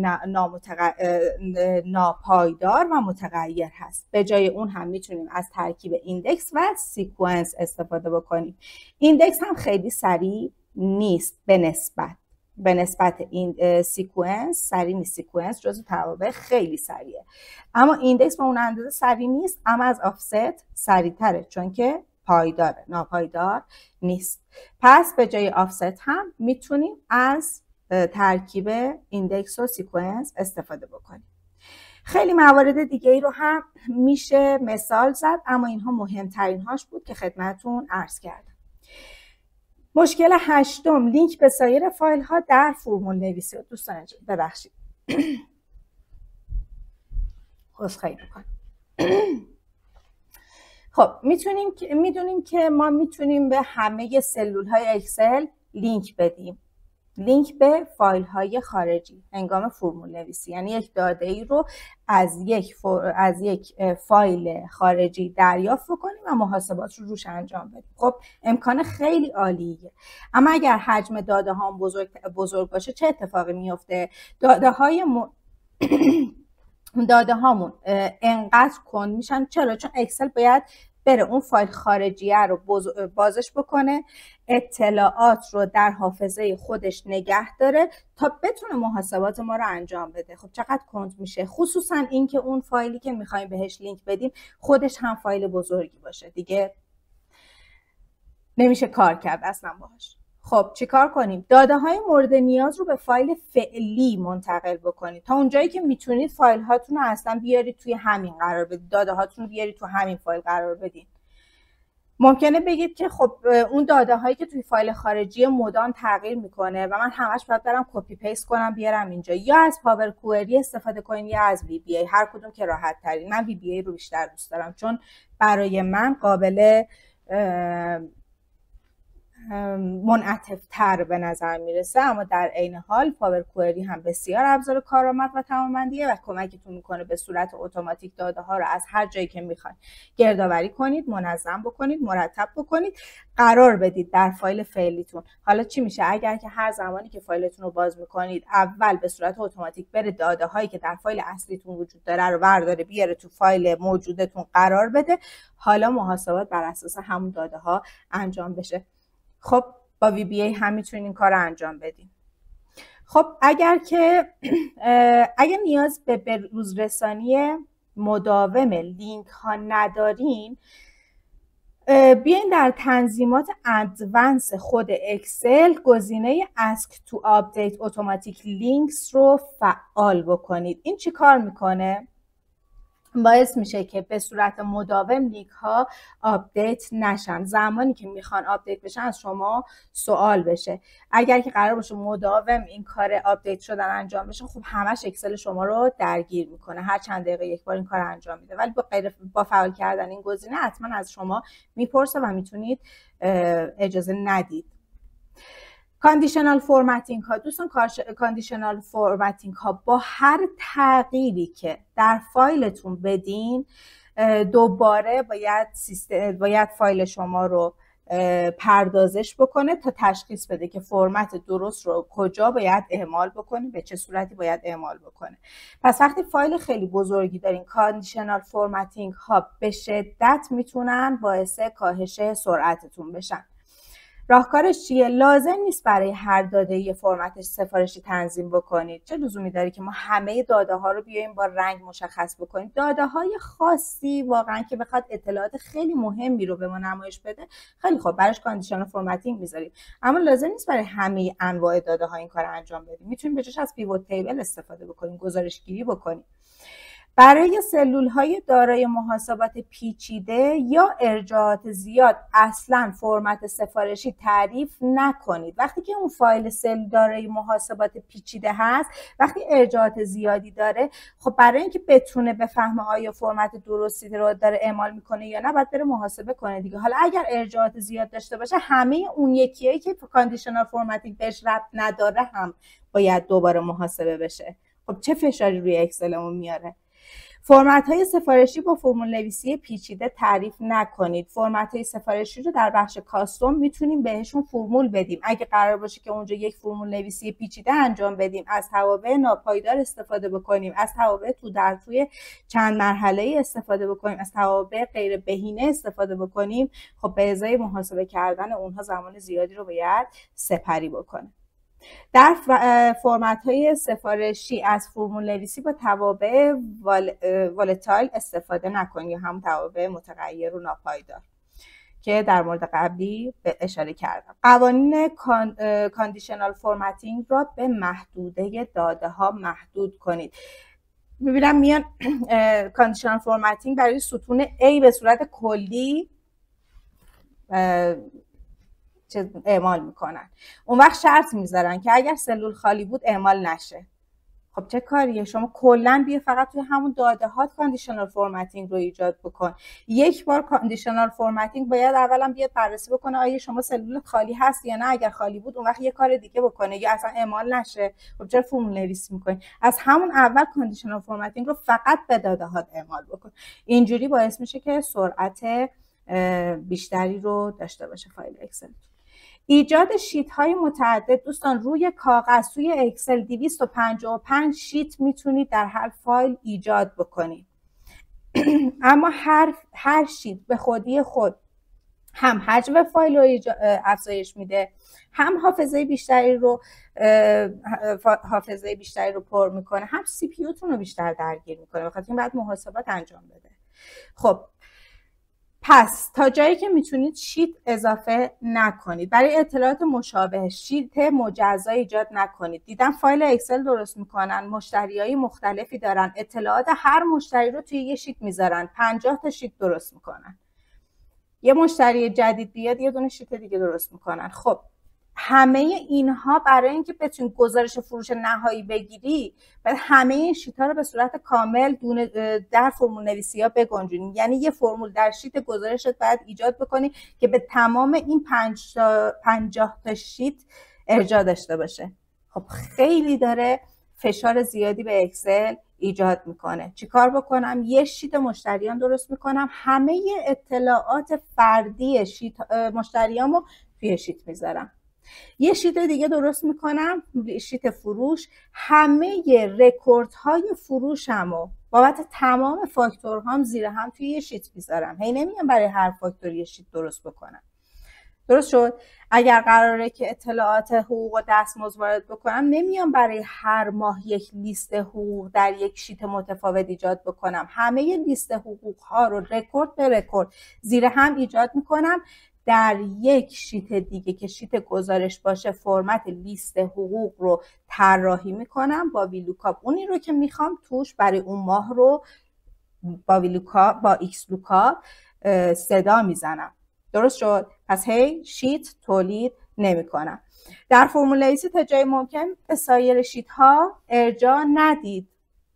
S1: ناپایدار و متغیر هست. به جای اون هم میتونیم از ترکیب ایندکس و سیکونس استفاده بکنیم. ایندکس هم خیلی سریع نیست به نسبت این سیکونس، سریع نیست. سیکونس جزو توابع خیلی سریعه، اما ایندکس به اون اندازه سریع نیست، اما از آفست سریع‌تره چون که پایداره، ناپایدار نیست. پس به جای آفست هم میتونیم از ترکیب ایندکس و سیکونس استفاده بکنیم. خیلی موارد دیگه ای رو هم میشه مثال زد، اما اینها مهمترین هاش بود که خدمتون عرض کردم. مشکل هشتم، لینک به سایر فایل ها در فرمول نویسی. دوستان ببخشید عذرخواهی میکنم. خب میدونیم که ما میتونیم به همه سلول های اکسل لینک بدیم. لینک به فایل های خارجی هنگام فرمول نویسی، یعنی یک داده ای رو از یک فایل خارجی دریافت کنیم و محاسبات رو روش انجام بدیم. خب امکان خیلی عالیه، اما اگر حجم داده ها بزرگ باشه چه اتفاقی میفته؟ داده هامون انقدر کند میشن. چرا؟ چون اکسل باید بره اون فایل خارجیه رو بازش بکنه، اطلاعات رو در حافظه خودش نگه داره تا بتونه محاسبات ما رو انجام بده. خب چقدر کند میشه، خصوصا اینکه اون فایلی که میخوایم بهش لینک بدیم خودش هم فایل بزرگی باشه، دیگه نمیشه کار کرد اصلا باهاش. خب چیکار کنیم؟ داده های مورد نیاز رو به فایل فعلی منتقل بکنید. تا اونجایی که میتونید فایل هاتون رو اصلا بیارید توی همین قرار بدید، داده هاتون رو بیارید تو همین فایل قرار بدید. ممکنه بگید که خب اون داده هایی که توی فایل خارجی مدام تغییر میکنه و من همش باید برم کپی پیست کنم بیارم اینجا، یا از پاور کوئری استفاده کنید یا از وی بی ای، هر کدوم که راحت ترین. من وی بی ای رو بیشتر دوست دارم چون برای من قابل منعطف تر به نظر میرسه، اما در عین حال پاور کوئری هم بسیار ابزار کارآمد و توانمندیه و کمکتون میکنه به صورت اتوماتیک داده ها رو از هر جایی که میخواید گردآوری کنید، منظم بکنید، مرتب بکنید، قرار بدید در فایل فعلیتون. حالا چی میشه اگر که هر زمانی که فایلتون رو باز میکنید اول به صورت اتوماتیک بره داده هایی که در فایل اصلیتون وجود داره رو برداره بیاره تو فایل موجودتون قرار بده، حالا محاسبات بر اساس همون داده ها انجام بشه. خب با وی بی ای هم میتونین این کار رو انجام بدین. خب اگر نیاز به بروز رسانی مداوم لینک ها ندارین، بیاین در تنظیمات ادوانس خود اکسل گزینه Ask to Update Automatic Links رو فعال بکنید. این چی کار میکنه؟ باعث میشه که به صورت مداوم لینک ها آپدیت نشن. زمانی که میخوان آپدیت بشن از شما سوال بشه. اگر که قرار باشه مداوم این کار آپدیت شدن انجام بشه، خب همش اکسل شما رو درگیر میکنه، هر چند دقیقه یک بار این کار انجام میده. ولی با فعال کردن این گزینه حتما از شما میپرسه و میتونید اجازه ندید. کاندیشنال فورمتینگ ها، دوستان کاندیشنال فورمتینگ ها با هر تغییری که در فایلتون بدین دوباره باید فایل شما رو پردازش بکنه تا تشخیص بده که فرمت درست رو کجا باید اعمال بکنه، به چه صورتی باید اعمال بکنه. پس وقتی فایل خیلی بزرگی دارین، کاندیشنال فورمتینگ ها به شدت میتونن باعث کاهش سرعتتون بشن. راهکارش چیه؟ لازم نیست برای هر داده یه فرمت سفارشی تنظیم بکنید. چه لزومی داره که ما همه داده ها رو بیایم با رنگ مشخص بکنیم؟ داده های خاصی واقعا که بخواد اطلاعات خیلی مهمی رو به ما نمایش بده، خیلی خوب براش کاندیشنال فرمتینگ میذاریم، اما لازم نیست برای همه انواع داده ها این کار انجام بدیم. میتونیم به جاش از پیوت تیبل استفاده بکنیم، گزارش گیری بکنیم. برای سلول های دارای محاسبات پیچیده یا ارجاعات زیاد اصلا فرمت سفارشی تعریف نکنید. وقتی که اون فایل سلول دارای محاسبات پیچیده هست، وقتی ارجاعات زیادی داره، خب برای اینکه بتونه بفهمه آیا فرمت درستی رو داره اعمال میکنه یا نه، باید بره محاسبه کنه دیگه. حالا اگر ارجاعات زیاد داشته باشه، همه اون یکیایی که کاندیشنال فرمتینگ بهش ربط نداره هم باید دوباره محاسبه بشه. خب چه فشاری روی اکسلمون میاره؟ فرمت های سفارشی با فرمول نویسی پیچیده تعریف نکنید. فرمت های سفارشی رو در بخش کاستوم میتونیم بهشون فرمول بدیم. اگه قرار باشه که اونجا یک فرمول نویسی پیچیده انجام بدیم، از توابع ناپایدار استفاده بکنیم، از توابع توی چند مرحله استفاده بکنیم، از توابع غیر بهینه استفاده بکنیم، خب به ازای محاسبه کردن اونها زمان زیادی رو باید سپری بکنیم. در فرمت های سفارشی از فرمول نویسی با توابع ولتایل استفاده نکنید، یا هم توابع متغیر و ناپایدار که در مورد قبلی اشاره کردم. قوانین کاندیشنال فرمتینگ را به محدوده داده ها محدود کنید. میبینم میان کاندیشنال فرمتینگ برای ستون A به صورت کلی اعمال میکنن. اون وقت شرط میذارن که اگر سلول خالی بود اعمال نشه. خب چه کاریه؟ شما کلا بیا فقط توی همون داده هات کاندیشنال فرمتینگ رو ایجاد بکن. یک بار کاندیشنال فرمتینگ باید اولا بیاد بررسی بکنه آیا شما سلول خالی هست یا نه. اگر خالی بود اون وقت یه کار دیگه بکنه یا اصلا اعمال نشه. خب چرا فرمول نویسی میکنی؟ از همون اول کاندیشنال فرمتینگ رو فقط به داده هات اعمال بکن. اینجوری باعث میشه که سرعت بیشتری رو داشته باشه فایل اکسل. ایجاد شیت های متعدد دوستان، روی کاغذ توی اکسل 255 شیت میتونید در هر فایل ایجاد بکنید. اما هر شیت به خودی خود هم حجم فایل رو افزایش میده، هم حافظه بیشتری رو پر میکنه، هم سی پی تون رو بیشتر درگیر میکنه. بخاطر این بعد محاسبات انجام بده. خب پس تا جایی که میتونید شیت اضافه نکنید. برای اطلاعات مشابه شیت مجزا ایجاد نکنید. دیدم فایل اکسل درست میکنن، مشتریای مختلفی دارن، اطلاعات هر مشتری رو توی یه شیت میذارن، 50 تا شیت درست میکنن. یه مشتری جدید بیاد یه دونه شیت دیگه درست میکنن. خب همه اینها برای اینکه بتونید گزارش فروش نهایی بگیری، باید همه این شیت ها رو به صورت کامل در فرمول نویسی ها بگنجونی. یعنی یه فرمول در شیت گزارشت باید ایجاد بکنی که به تمام این 50 تا شیت ارجاع داشته باشه. خب خیلی داره فشار زیادی به اکسل ایجاد میکنه. چیکار بکنم؟ یه شیت مشتریان درست میکنم، همه اطلاعات فردی مشتریامو توی شیت میذارم. یه شیت دیگه درست میکنم، شیت فروش، همه رکوردهای فروشمو بابت تمام فاکتورهام زیر هم توی یه شیت میذارم. هی نمیام برای هر فاکتور یه شیت درست بکنم. درست شد؟ اگر قراره که اطلاعات حقوق و دستمزد وارد بکنم، نمیام برای هر ماه یک لیست حقوق در یک شیت متفاوت ایجاد بکنم. همه لیست حقوق ها رو رکورد به رکورد زیر هم ایجاد میکنم، در یک شیت دیگه که شیت گزارش باشه فرمت لیست حقوق رو طراحی میکنم با ویلوکاپ. اونی رو که میخوام توش برای اون ماه رو با ویلوکاپ با ایکس لوکاپ صدا میزنم. درست شد؟ پس هی شیت تولید نمی کنم. در فرمول نویسی تا جای ممکن به سایر شیت ها ارجاع ندید.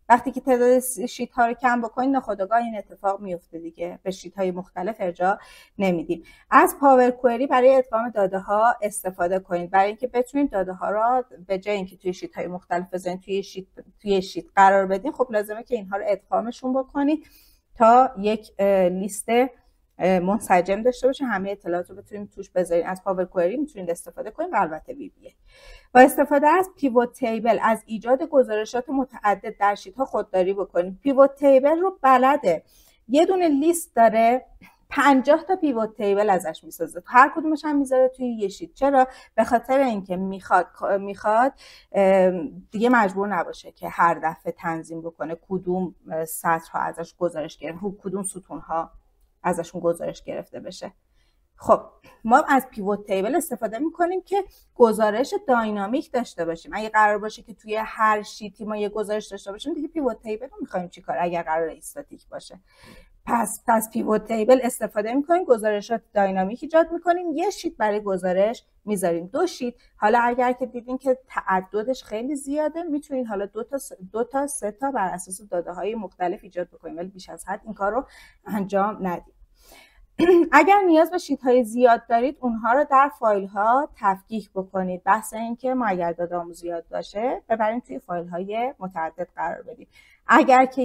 S1: وقتی که تعداد شیت ها رو کم بکنید ناخودآگاه این اتفاق میفته دیگه، به شیت های مختلف ارجاع نمیدیم. از پاور کوئری برای ادغام داده ها استفاده کنید، برای اینکه بتونید داده ها را به جای اینکه توی شیت های مختلف بزنید توی شیت قرار بدین، خب لازمه که اینها رو ادغامشون بکنید تا یک لیست منسجم داشته باشه، همه اطلاعات رو بتونید توش بذارید. از پاور کوئری میتونید استفاده کنید و البته وی بی ای. با استفاده از پیوت تیبل از ایجاد گزارشات متعدد در شیت ها خودداری بکنید. پیوت تیبل رو بلده، یه دونه لیست داره، 50 تا پیوت تیبل ازش میسازه، هر کدومش هم میذاره توی یه شیت. چرا؟ به خاطر اینکه میخواد دیگه مجبور نباشه که هر دفعه تنظیم بکنه کدوم سطر ها ازش گزارش گرفته، کدوم ستون ها ازشون گزارش گرفته بشه. خب ما از پیوت تیبل استفاده میکنیم که گزارش داینامیک داشته باشیم. اگه قرار باشه که توی هر شیتی ما یه گزارش داشته باشیم، دیگه پیوت تیبل رو میخوایم چیکار اگر قرار استاتیک باشه؟ پس پیوت تیبل استفاده میکنیم، گزارشات داینامیک ایجاد میکنیم، یه شیت برای گزارش میذاریم، 2 شیت. حالا اگر که دیدین که تعددش خیلی زیاده، میتونید حالا 2 تا 3 تا بر اساس داده های مختلف ایجاد بکنیم، ولی بیش از حد این کار رو انجام ندید. اگر نیاز به شیت های زیاد دارید، اونها رو در فایل ها تفکیک بکنید. بحث این که ما اگر داده‌مون زیاد باشه ببریم توی فایل های متعدد قرار بدیم. اگر که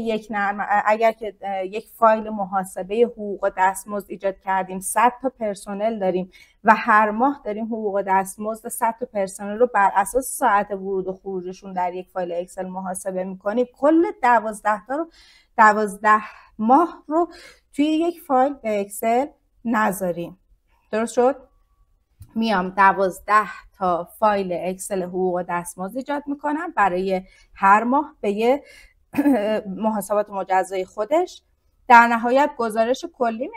S1: یک فایل محاسبه حقوق و دستمزد ایجاد کردیم، 100 تا پرسنل داریم و هر ماه داریم حقوق و دستمزد 100 تا پرسنل رو بر اساس ساعت ورود و خروجشون در یک فایل اکسل محاسبه میکنیم، کل 12 ماه رو توی یک فایل اکسل نذاریم. درست شد؟ میام 12 تا فایل اکسل حقوق و دستمزد ایجاد میکنم برای هر ماه به یه محاسبات مجزای خودش. در نهایت گزارش کلی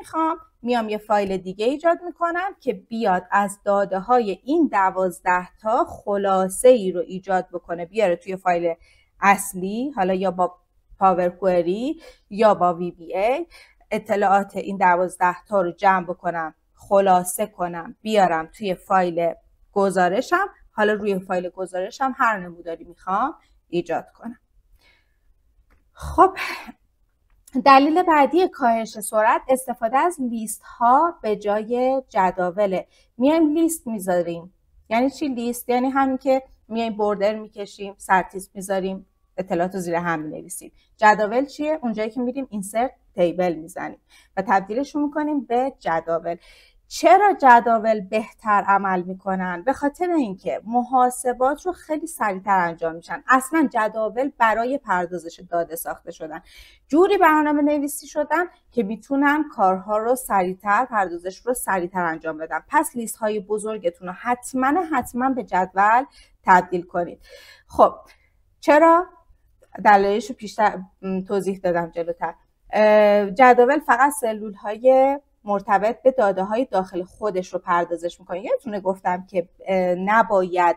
S1: میام یه فایل دیگه ایجاد میکنم که بیاد از داده های این 12 تا خلاصه ای رو ایجاد بکنه، بیاره توی فایل اصلی، حالا یا با پاور کوئری یا با وی بی ای. اطلاعات این 12 تا رو جمع بکنم، خلاصه کنم، بیارم توی فایل گزارشم. حالا روی فایل گزارشم هر نموداری میخوام ایجاد کنم. خب دلیل بعدی کاهش سرعت استفاده از لیست ها به جای جداوله. میایم لیست میذاریم. یعنی چی لیست؟ یعنی همین که میایم بوردر میکشیم، سرتیپ میذاریم، اطلاعات رو زیر هم مینویسیم. جداول چیه؟ اونجایی که میریم اینسرت تیبل میزنیم و تبدیلش میکنیم به جداول. چرا جداول بهتر عمل میکنن؟ به خاطر اینکه محاسبات رو خیلی سریعتر انجام میشن. اصلا جداول برای پردازش داده ساخته شدن، جوری برنامه نویسی شدن که میتونن کارها رو سریعتر، پردازش رو سریعتر انجام بدن. پس لیست های بزرگتون رو حتما به جدول تبدیل کنید. خب چرا؟ دلایلش رو پیشتر توضیح دادم جلوتر. جداول فقط سلول های مرتبط به داده های داخل خودش رو پردازش میکنه. یادتونه گفتم که نباید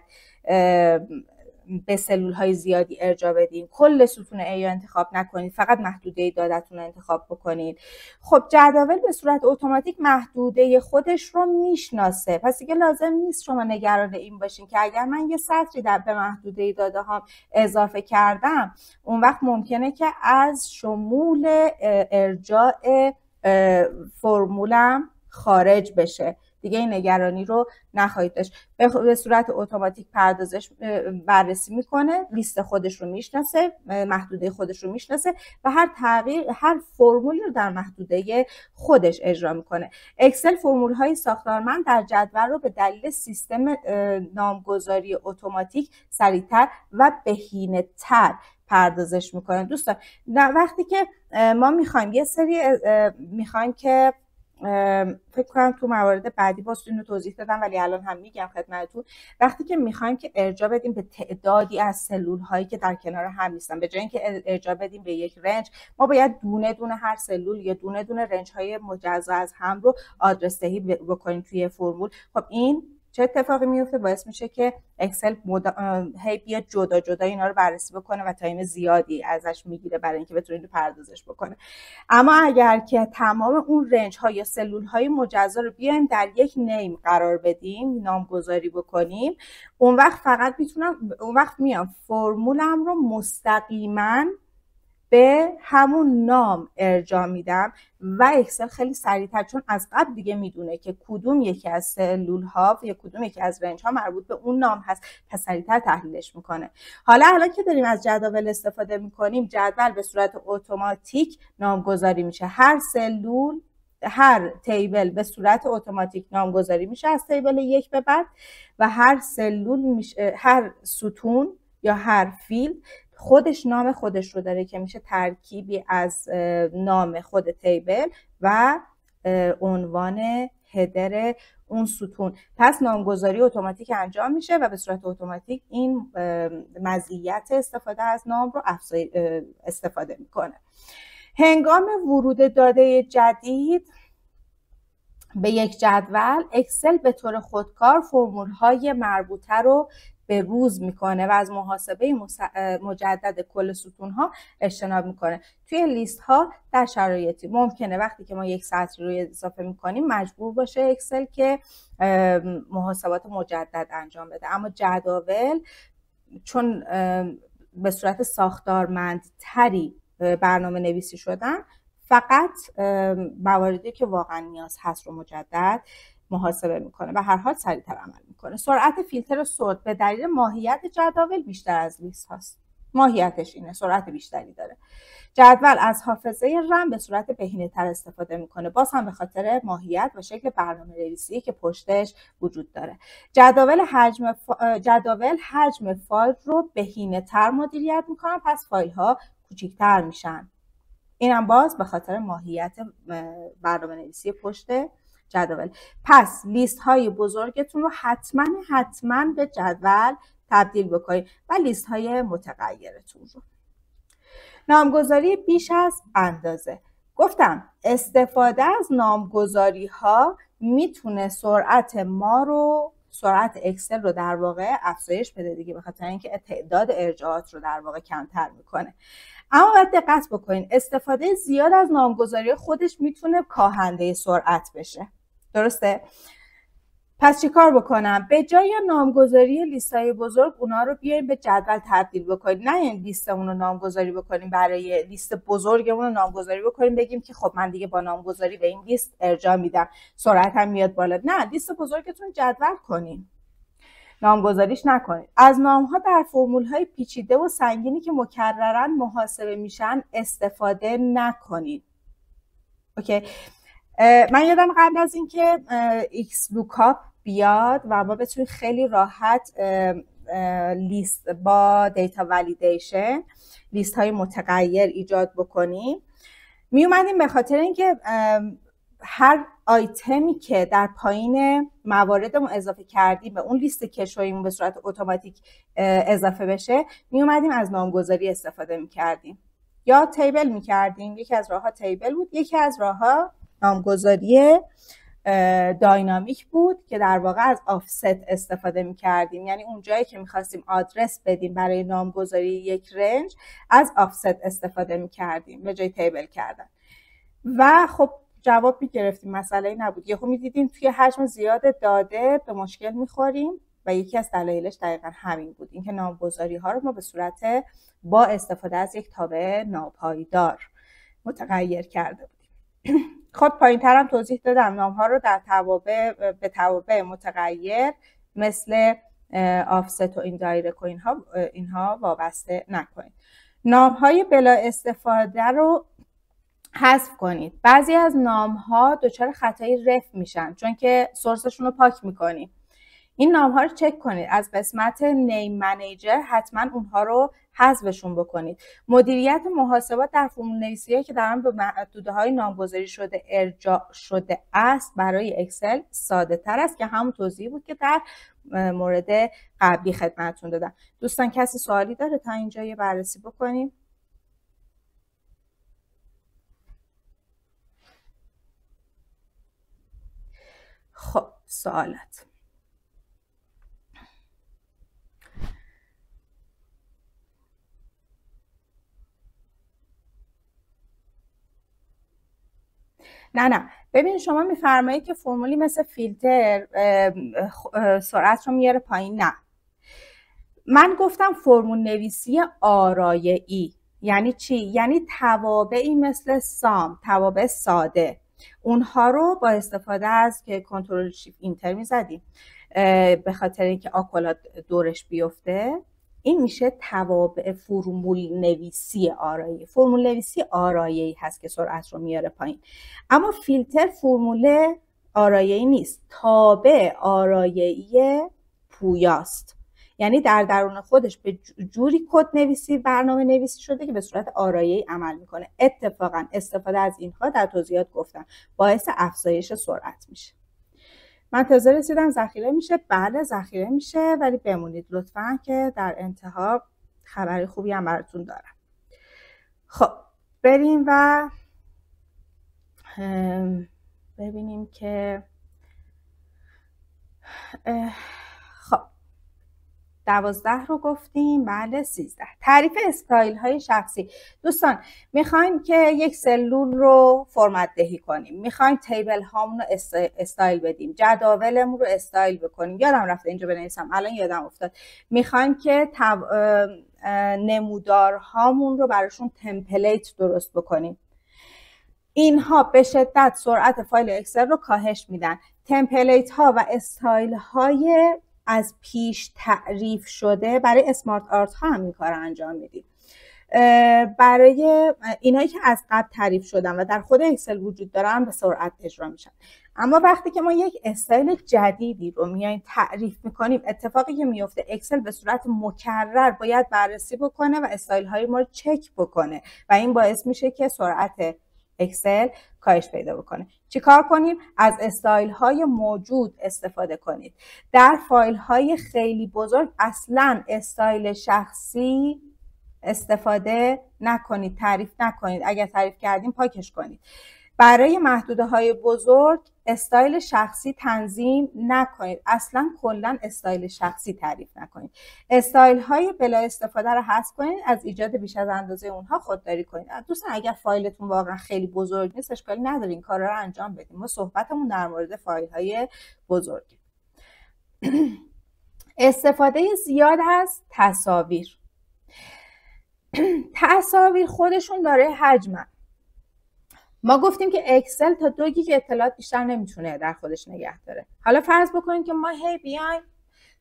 S1: به سلول های زیادی ارجاع بدین، کل ستون A رو انتخاب نکنید، فقط محدوده دادتون رو انتخاب بکنید. خب جداول به صورت اتوماتیک محدوده خودش رو میشناسه، پس دیگه لازم نیست شما نگران این باشین که اگر من یه سطری به محدوده داده هام اضافه کردم، اون وقت ممکنه که از شمول ارجاع فرمولم خارج بشه. دیگه این نگرانی رو نخواهید داشت. به صورت اتوماتیک پردازش بررسی میکنه، لیست خودش رو میشناسه، محدوده خودش رو میشناسه و هر فرمولی رو در محدوده خودش اجرا میکنه. اکسل فرمول های ساختارمند در جدول رو به دلیل سیستم نامگذاری اتوماتیک سریعتر و بهینه‌تر پردازش میکنه. دوستان وقتی که ما میخوایم یه سری میخوایم که فکر کنم تو موارد بعدی باز اینو توضیح دادم ولی الان هم میگم خدمتتون، وقتی که میخوایم که ارجاع بدیم به تعدادی از سلول هایی که در کنار هم نیستن، به جای اینکه ارجاع بدیم به یک رنج، ما باید دونه دونه هر سلول یا دونه دونه رنج های مجزا از هم رو آدرس دهی بکنیم توی فرمول. خب این چه اتفاقی میفته؟ باعث میشه که اکسل هی بیاد جدا اینا رو بررسی بکنه و تایم زیادی ازش میگیره برای اینکه بتونه پردازش بکنه. اما اگر که تمام اون رنج ها یا سلول های مجزا رو بیایم در یک نیم قرار بدیم، نامگذاری بکنیم، اون وقت میام فرمولم رو مستقیما به همون نام ارجاع میدم و اکسل خیلی سریعتر، چون از قبل دیگه میدونه که کدوم یکی از سلول ها یا کدوم یکی از رنج ها مربوط به اون نام هست، پس سریعتر تحلیلش میکنه. حالا الان که داریم از جداول استفاده میکنیم، جدول به صورت اتوماتیک نامگذاری میشه. هر تیبل به صورت اتوماتیک نامگذاری میشه از تیبل 1 به بعد و هر ستون یا هر فیلد خودش نام خودش رو داره که میشه ترکیبی از نام خود تیبل و عنوان هدر اون ستون. پس نامگذاری اتوماتیک انجام میشه و به صورت اتوماتیک این مزیت استفاده از نام رو استفاده میکنه. هنگام ورود داده جدید به یک جدول، اکسل به طور خودکار فرمول‌های مربوطه رو به روز میکنه و از محاسبه مجدد کل ستون‌ها اجتناب میکنه. توی لیست ها در شرایطی ممکنه وقتی که ما یک سطر رو اضافه میکنیم مجبور باشه اکسل که محاسبات مجدد انجام بده، اما جداول چون به صورت ساختارمندتری برنامه نویسی شدن، فقط مواردی که واقعا نیاز هست رو مجدد محاسبه میکنه و هر حال سریعتر عمل میکنه. سرعت فیلتر و سورت به دلیل ماهیت جداول بیشتر از لیست هاست. ماهیتش اینه، سرعت بیشتری داره. جدول از حافظه رم به صورت بهینه‌تر استفاده میکنه، باز هم به خاطر ماهیت و شکل برنامه نویسی که پشتش وجود داره. جداول حجم فایل رو بهینه‌تر مدیریت میکنه، پس فایل ها کوچیک‌تر میشن. اینم باز به خاطر ماهیت برنامه نویسی پشت جدول. پس لیست های بزرگتون رو حتما به جدول تبدیل بکنید و لیست های متغیرتون رو. نامگذاری بیش از اندازه. گفتم استفاده از نامگذاری ها میتونه سرعت اکسل رو در واقع افزایش بده دیگه، به خاطر اینکه تعداد ارجاعات رو در واقع کمتر میکنه. اما باید دقت بکنید استفاده زیاد از نامگذاری خودش میتونه کاهنده سرعت بشه. درسته؟ پس چیکار بکنم؟ به جای نامگذاری لیست‌های بزرگ اونا رو بیایم به جدول تبدیل بکنیم. نه این لیستمون رو نامگذاری بکنیم، برای لیست بزرگمون رو نامگذاری بکنیم بگیم که خب من دیگه با نامگذاری به این لیست ارجاع میدم، سرعتم میاد بالا. نه، لیست بزرگتون جدول کنین، نامگذاریش نکنید. از نام‌ها در فرمول‌های پیچیده و سنگینی که مکرراً محاسبه میشن استفاده نکنید. اوکی. من یادم قبل از اینکه ایکس لوکاپ بیاد و ما بتونیم خیلی راحت لیست با دیتا ولیدیشن لیست های متغیر ایجاد بکنیم، می اومدیم به خاطر اینکه هر آیتمی که در پایین مواردمون اضافه کردیم به اون لیست کشویمون به صورت اتوماتیک اضافه بشه، می اومدیم از نامگذاری استفاده می کردیم یا تیبل می کردیم. یکی از راه‌ها تیبل بود، یکی از راه‌ها نامگذاری داینامیک بود که در واقع از آفست استفاده می کردیم. یعنی اون جایی که می‌خواستیم آدرس بدیم برای نامگذاری یک رنج از آفست استفاده می کردیم به جای تیبل کردن و خب جواب می‌گرفتیم، مسئله نبود. یهو می‌دیدیم توی حجم زیاد داده به مشکل می‌خوریم و یکی از دلایلش دقیقاً همین بود، اینکه نامگذاری‌ها رو ما به صورت با استفاده از یک تابع ناپایدار متغیر کرده بودیم. خب پایین‌تر هم توضیح دادم نام‌ها رو در توابع به توابع متغیر مثل آفست و ایندایرکت و اینها وابسته نکنید. نام‌های بلا استفاده رو حذف کنید. بعضی از نام‌ها دچار خطای رف میشن چون که سورسشون رو پاک میکنیم. این نام‌ها رو چک کنید. از قسمت نیم منیجر حتما اونها رو حذفشون بکنید. مدیریت محاسبات در فرمول نویسی‌هایی که در آن به محدوده‌های نامگذاری شده ارجاع شده است برای اکسل ساده تر است که همون توضیحی بود که در مورد قبلی خدمتتون دادم. دوستان کسی سوالی داره تا اینجا یه بررسی بکنیم؟ خب سوالات. نه ببین شما میفرمایید که فرمولی مثل فیلتر سرعت رو میاره پایین. نه، من گفتم فرمول نویسی آرایه‌ای. یعنی چی؟ یعنی توابعی مثل سام، توابع ساده، اونها رو با استفاده از که کنترل شیفت اینتر میزدیم به خاطر اینکه آکولات دورش بیفته، این میشه توابع فرمول نویسی آرایه‌ای. فرمول نویسی آرایه‌ای هست که سرعت رو میاره پایین. اما فیلتر فرمول آرایه‌ای نیست، تابع آرایه‌ای پویاست. یعنی در درون خودش به جوری کد نویسی برنامه نویسی شده که به صورت آرایه‌ای عمل میکنه. اتفاقا استفاده از اینها در توضیحات گفتم باعث افزایش سرعت میشه. من تازه رسیدم ذخیره میشه. بله ذخیره میشه، ولی بمونید لطفاً که در انتها خبر خوبی هم براتون دارم. خب بریم و ببینیم که خب 12 رو گفتیم. بله 13. تعریف استایل های شخصی. دوستان میخوایم که یک سلول رو فرمت دهی کنیم، میخوایم تیبل هامون رو استایل بدیم، جداولمون رو استایل بکنیم. یادم رفته اینجا بنویسم، الان یادم افتاد. میخوایم که نمودارهامون رو براشون تمپلیت درست بکنیم. اینها به شدت سرعت فایل اکسل رو کاهش میدن. تمپلیت ها و استایل های از پیش تعریف شده برای اسمارت آرت ها هم این کار انجام میدیم. برای اینایی که از قبل تعریف شدن و در خود اکسل وجود دارن به سرعت اجرا میشن. اما وقتی که ما یک استایل جدیدی رو میایم تعریف میکنیم، اتفاقی که میفته اکسل به صورت مکرر باید بررسی بکنه و استایل های ما رو چک بکنه و این باعث میشه که سرعت اکسل کاهش پیدا بکنه. چیکار کنیم؟ از استایل های موجود استفاده کنید. در فایل های خیلی بزرگ اصلا استایل شخصی استفاده نکنید، تعریف نکنید. اگر تعریف کردیم پاکش کنید. برای محدوده های بزرگ استایل شخصی تنظیم نکنید. اصلا کلا استایل شخصی تعریف نکنید. استایل های بلا استفاده رو حذف کنید. از ایجاد بیش از اندازه اونها خودداری کنید. دوستان اگر فایلتون واقعا خیلی بزرگ نیست اشکالی نداره، این کارا رو انجام بدیم. ما صحبتمون در مورد فایل های بزرگه. استفاده زیاد از تصاویر. تصاویر خودشون داره حجمن. ما گفتیم که اکسل تا 2 گیگ اطلاعات بیشتر نمیتونه در خودش نگه داره. حالا فرض بکنید که ما هی بیایم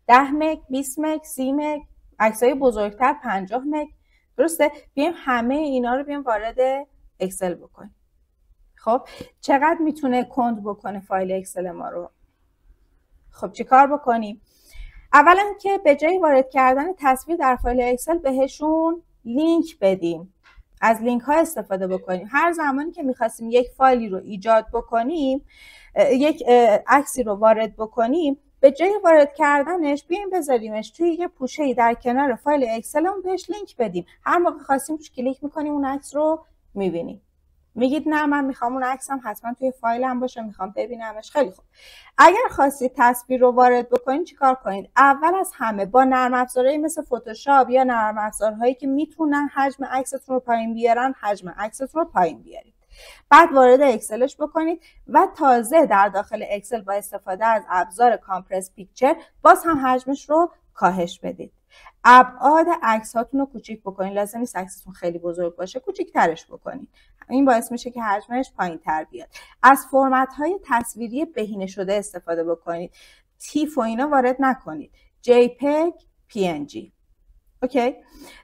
S1: 10 مگ، 20 مگ، 30 مگ، عکسای بزرگتر 50 مگ، درسته؟ بیایم همه اینا رو بیایم وارد اکسل بکنیم. خب چقدر میتونه کند بکنه فایل اکسل ما رو؟ خب چیکار بکنیم؟ اولا که به جای وارد کردن تصویر در فایل اکسل بهشون لینک بدیم. از لینک ها استفاده بکنیم. هر زمانی که میخواستیم یک فایلی رو ایجاد بکنیم، یک عکسی رو وارد بکنیم، به جای وارد کردنش بیایم بذاریمش توی یه پوشه‌ای در کنار فایل اکسلمون، بهش لینک بدیم. هر موقع خواستیم روش کلیک میکنیم اون عکس رو میبینیم. میگید نه من میخوام اون عکسم حتما توی فایلم باشه، میخوام ببینمش. خیلی خوب. اگر خواستید تصویر رو وارد بکنید چیکار کنید؟ اول از همه با نرم افزارهایی مثل فتوشاپ یا نرم افزارهایی که میتونن حجم عکستون رو پایین بیارن، حجم عکستون رو پایین بیارید. بعد وارد اکسلش بکنید و تازه در داخل اکسل با استفاده از ابزار کامپرس پیکچر باز هم حجمش رو کاهش بدید. ابعاد عکس هاتون رو کوچیک بکنید. لازم نیست عکستون خیلی بزرگ باشه، کوچیک ترش بکنید. این باعث میشه که حجمش پایین تر بیاد. از فرمت های تصویری بهینه شده استفاده بکنید. تیف و اینا وارد نکنید. JPEG، PNG. اوکی؟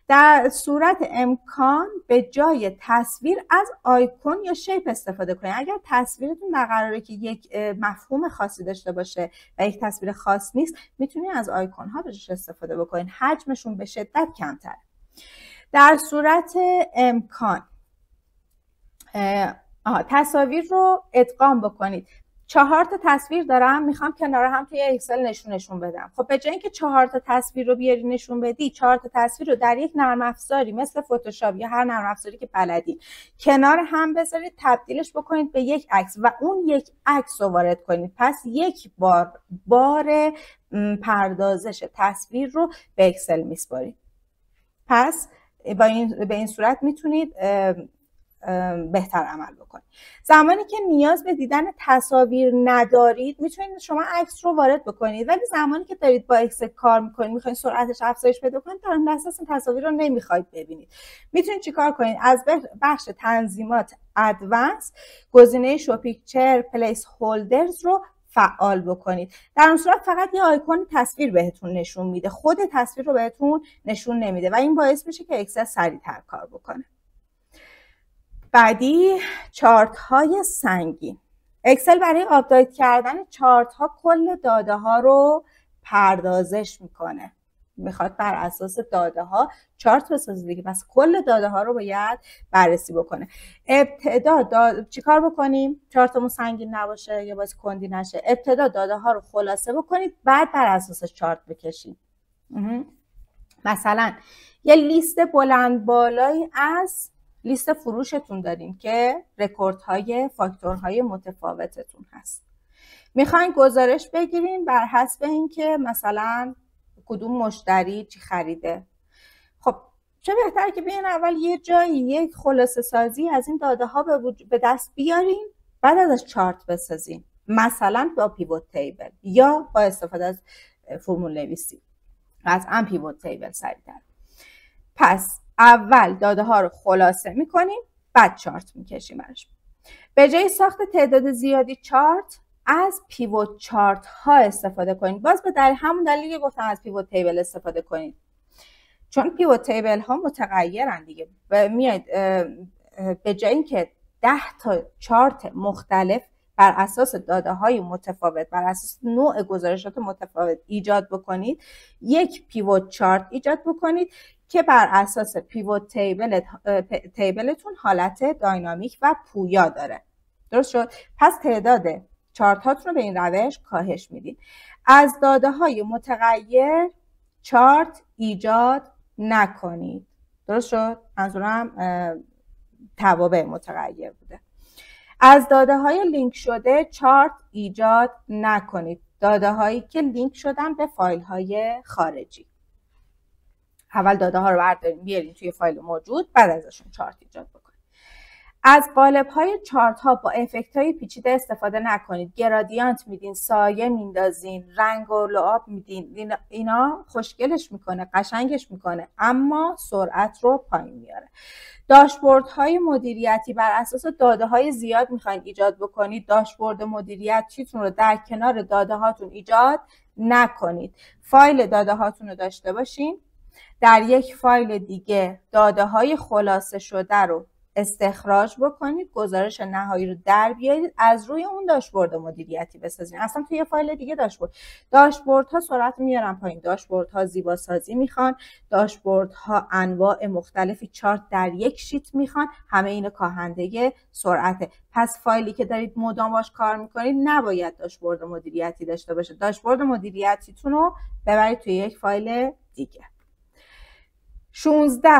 S1: در صورت امکان به جای تصویر از آیکون یا شیپ استفاده کنید. اگر تصویرتون در قراره که یک مفهوم خاصی داشته باشه و یک تصویر خاص نیست، میتونید از آیکون ها بهش استفاده بکنید. حجمشون به شدت کمتره. در صورت امکان تصاویر رو ادغام بکنید. 4 تا تصویر دارم، میخوام کنار هم توی اکسل نشون بدم. خب به جای اینکه 4 تا تصویر رو بیاری نشون بدی، 4 تا تصویر رو در یک نرم افزاری مثل فتوشاپ یا هر نرم افزاری که بلدین کنار هم بذارید، تبدیلش بکنید به یک عکس و اون یک عکس رو وارد کنید. پس یک بار پردازش تصویر رو به اکسل میسپارید. پس به این صورت میتونید بهتر عمل بکنید. زمانی که نیاز به دیدن تصاویر ندارید میتونید شما عکس رو وارد بکنید، ولی زمانی که دارید با اکسل کار میکنید، میخواید سرعتش افزایش پیدا کنید، در اون لحظه تصاویر رو نمیخواید ببینید. میتونید چیکار کنید؟ از بخش تنظیمات ادوانس گزینه شو پیکچر پلیس هولدرز رو فعال بکنید. در اون صورت فقط یه آیکون تصویر بهتون نشون میده، خود تصویر رو بهتون نشون نمیده و این باعث میشه که اکسل سریعتر کار بکنه. بعدی چارت های سنگین. اکسل برای آپدیت کردن چارت ها کل داده ها رو پردازش میکنه. میخواد بر اساس داده ها چارت بسازه دیگه، پس کل داده ها رو باید بررسی بکنه. ابتدا چیکار بکنیم؟ چارتمون سنگین نباشه یا باز کندی نشه. ابتدا داده ها رو خلاصه بکنید، بعد بر اساس چارت بکشید. مثلا یه لیست بلند بالایی از لیست فروشتون داریم که رکوردهای فاکتورهای متفاوتتون هست. میخواین گزارش بگیرین بر حسب اینکه مثلا کدوم مشتری چی خریده. خب چه بهتر که بیاین اول یه جایی یک خلاصه سازی از این داده ها به دست بیارین، بعد ازش چارت بسازین، مثلا با پیوت تیبل یا با استفاده از فرمول نویسی. قطعا پیوت تیبل سریع‌تر. پس اول داده ها رو خلاصه میکنیم، بعد چارت میکشیم براش. به جای ساخت تعداد زیادی چارت، از پیوت چارت ها استفاده کنید. باز به همون دلیلی که گفتم از پیوت تیبل استفاده کنید، چون پیوت تیبل ها متغیرن دیگه. و میاد به جای اینکه 10 تا چارت مختلف بر اساس داده های متفاوت، بر اساس نوع گزارشات متفاوت ایجاد بکنید، یک پیوت چارت ایجاد بکنید که بر اساس پیوت تیبلتون حالت داینامیک و پویا داره. درست شد؟ پس تعداد چارت هاتون رو به این روش کاهش میدین. از داده های متغیر چارت ایجاد نکنید. درست شد؟ منظورم توابع متغیر بوده. از داده های لینک شده چارت ایجاد نکنید. داده هایی که لینک شدن به فایل های خارجی. اول داده ها رو برداریم بیاریم توی فایل موجود، بعد ازشون چارت ایجاد بکنید. از قالب‌های چارت‌ها با افکت‌های پیچیده استفاده نکنید. گرادیانت میدین، سایه میندازین، رنگ و لعاب میدین، اینا خوشگلش میکنه، قشنگش میکنه، اما سرعت رو پایین میاره. داشبوردهای مدیریتی بر اساس داده‌های زیاد میخواین ایجاد بکنید. داشبورد مدیریتیتون رو در کنار داده هاتون ایجاد نکنید. فایل داده هاتون رو داشته باشین، در یک فایل دیگه داده های خلاصه شده رو استخراج بکنید، گزارش نهایی رو در بیارید، از روی اون داشبورد مدیریتی بسازید. اصلا توی فایل دیگه داشبوردها سرعت میارن پایین، داشبوردها زیباسازی میخوان، داشبوردها انواع مختلفی چارت در یک شیت میخوان، همه اینو کاهنده سرعته. پس فایلی که دارید مدام باش کار میکنید نباید داشبورد مدیریتی داشته باشه. داشبورد مدیریتیتون رو ببرید توی یک فایل دیگه. 16.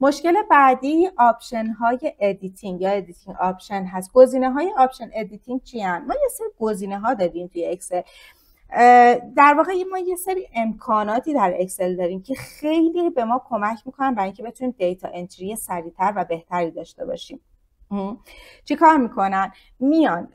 S1: مشکل بعدی آپشن های ادیتینگ یا ادیتینگ آپشن هست. گزینه های آپشن ادیتینگ چی هستن؟ ما یه سری گزینه ها داریم توی اکسل. در واقع ما یه سری امکاناتی در اکسل داریم که خیلی به ما کمک میکنن برای اینکه بتونیم دیتا انتری سریعتر و بهتری داشته باشیم. چی کار میکنن؟ میان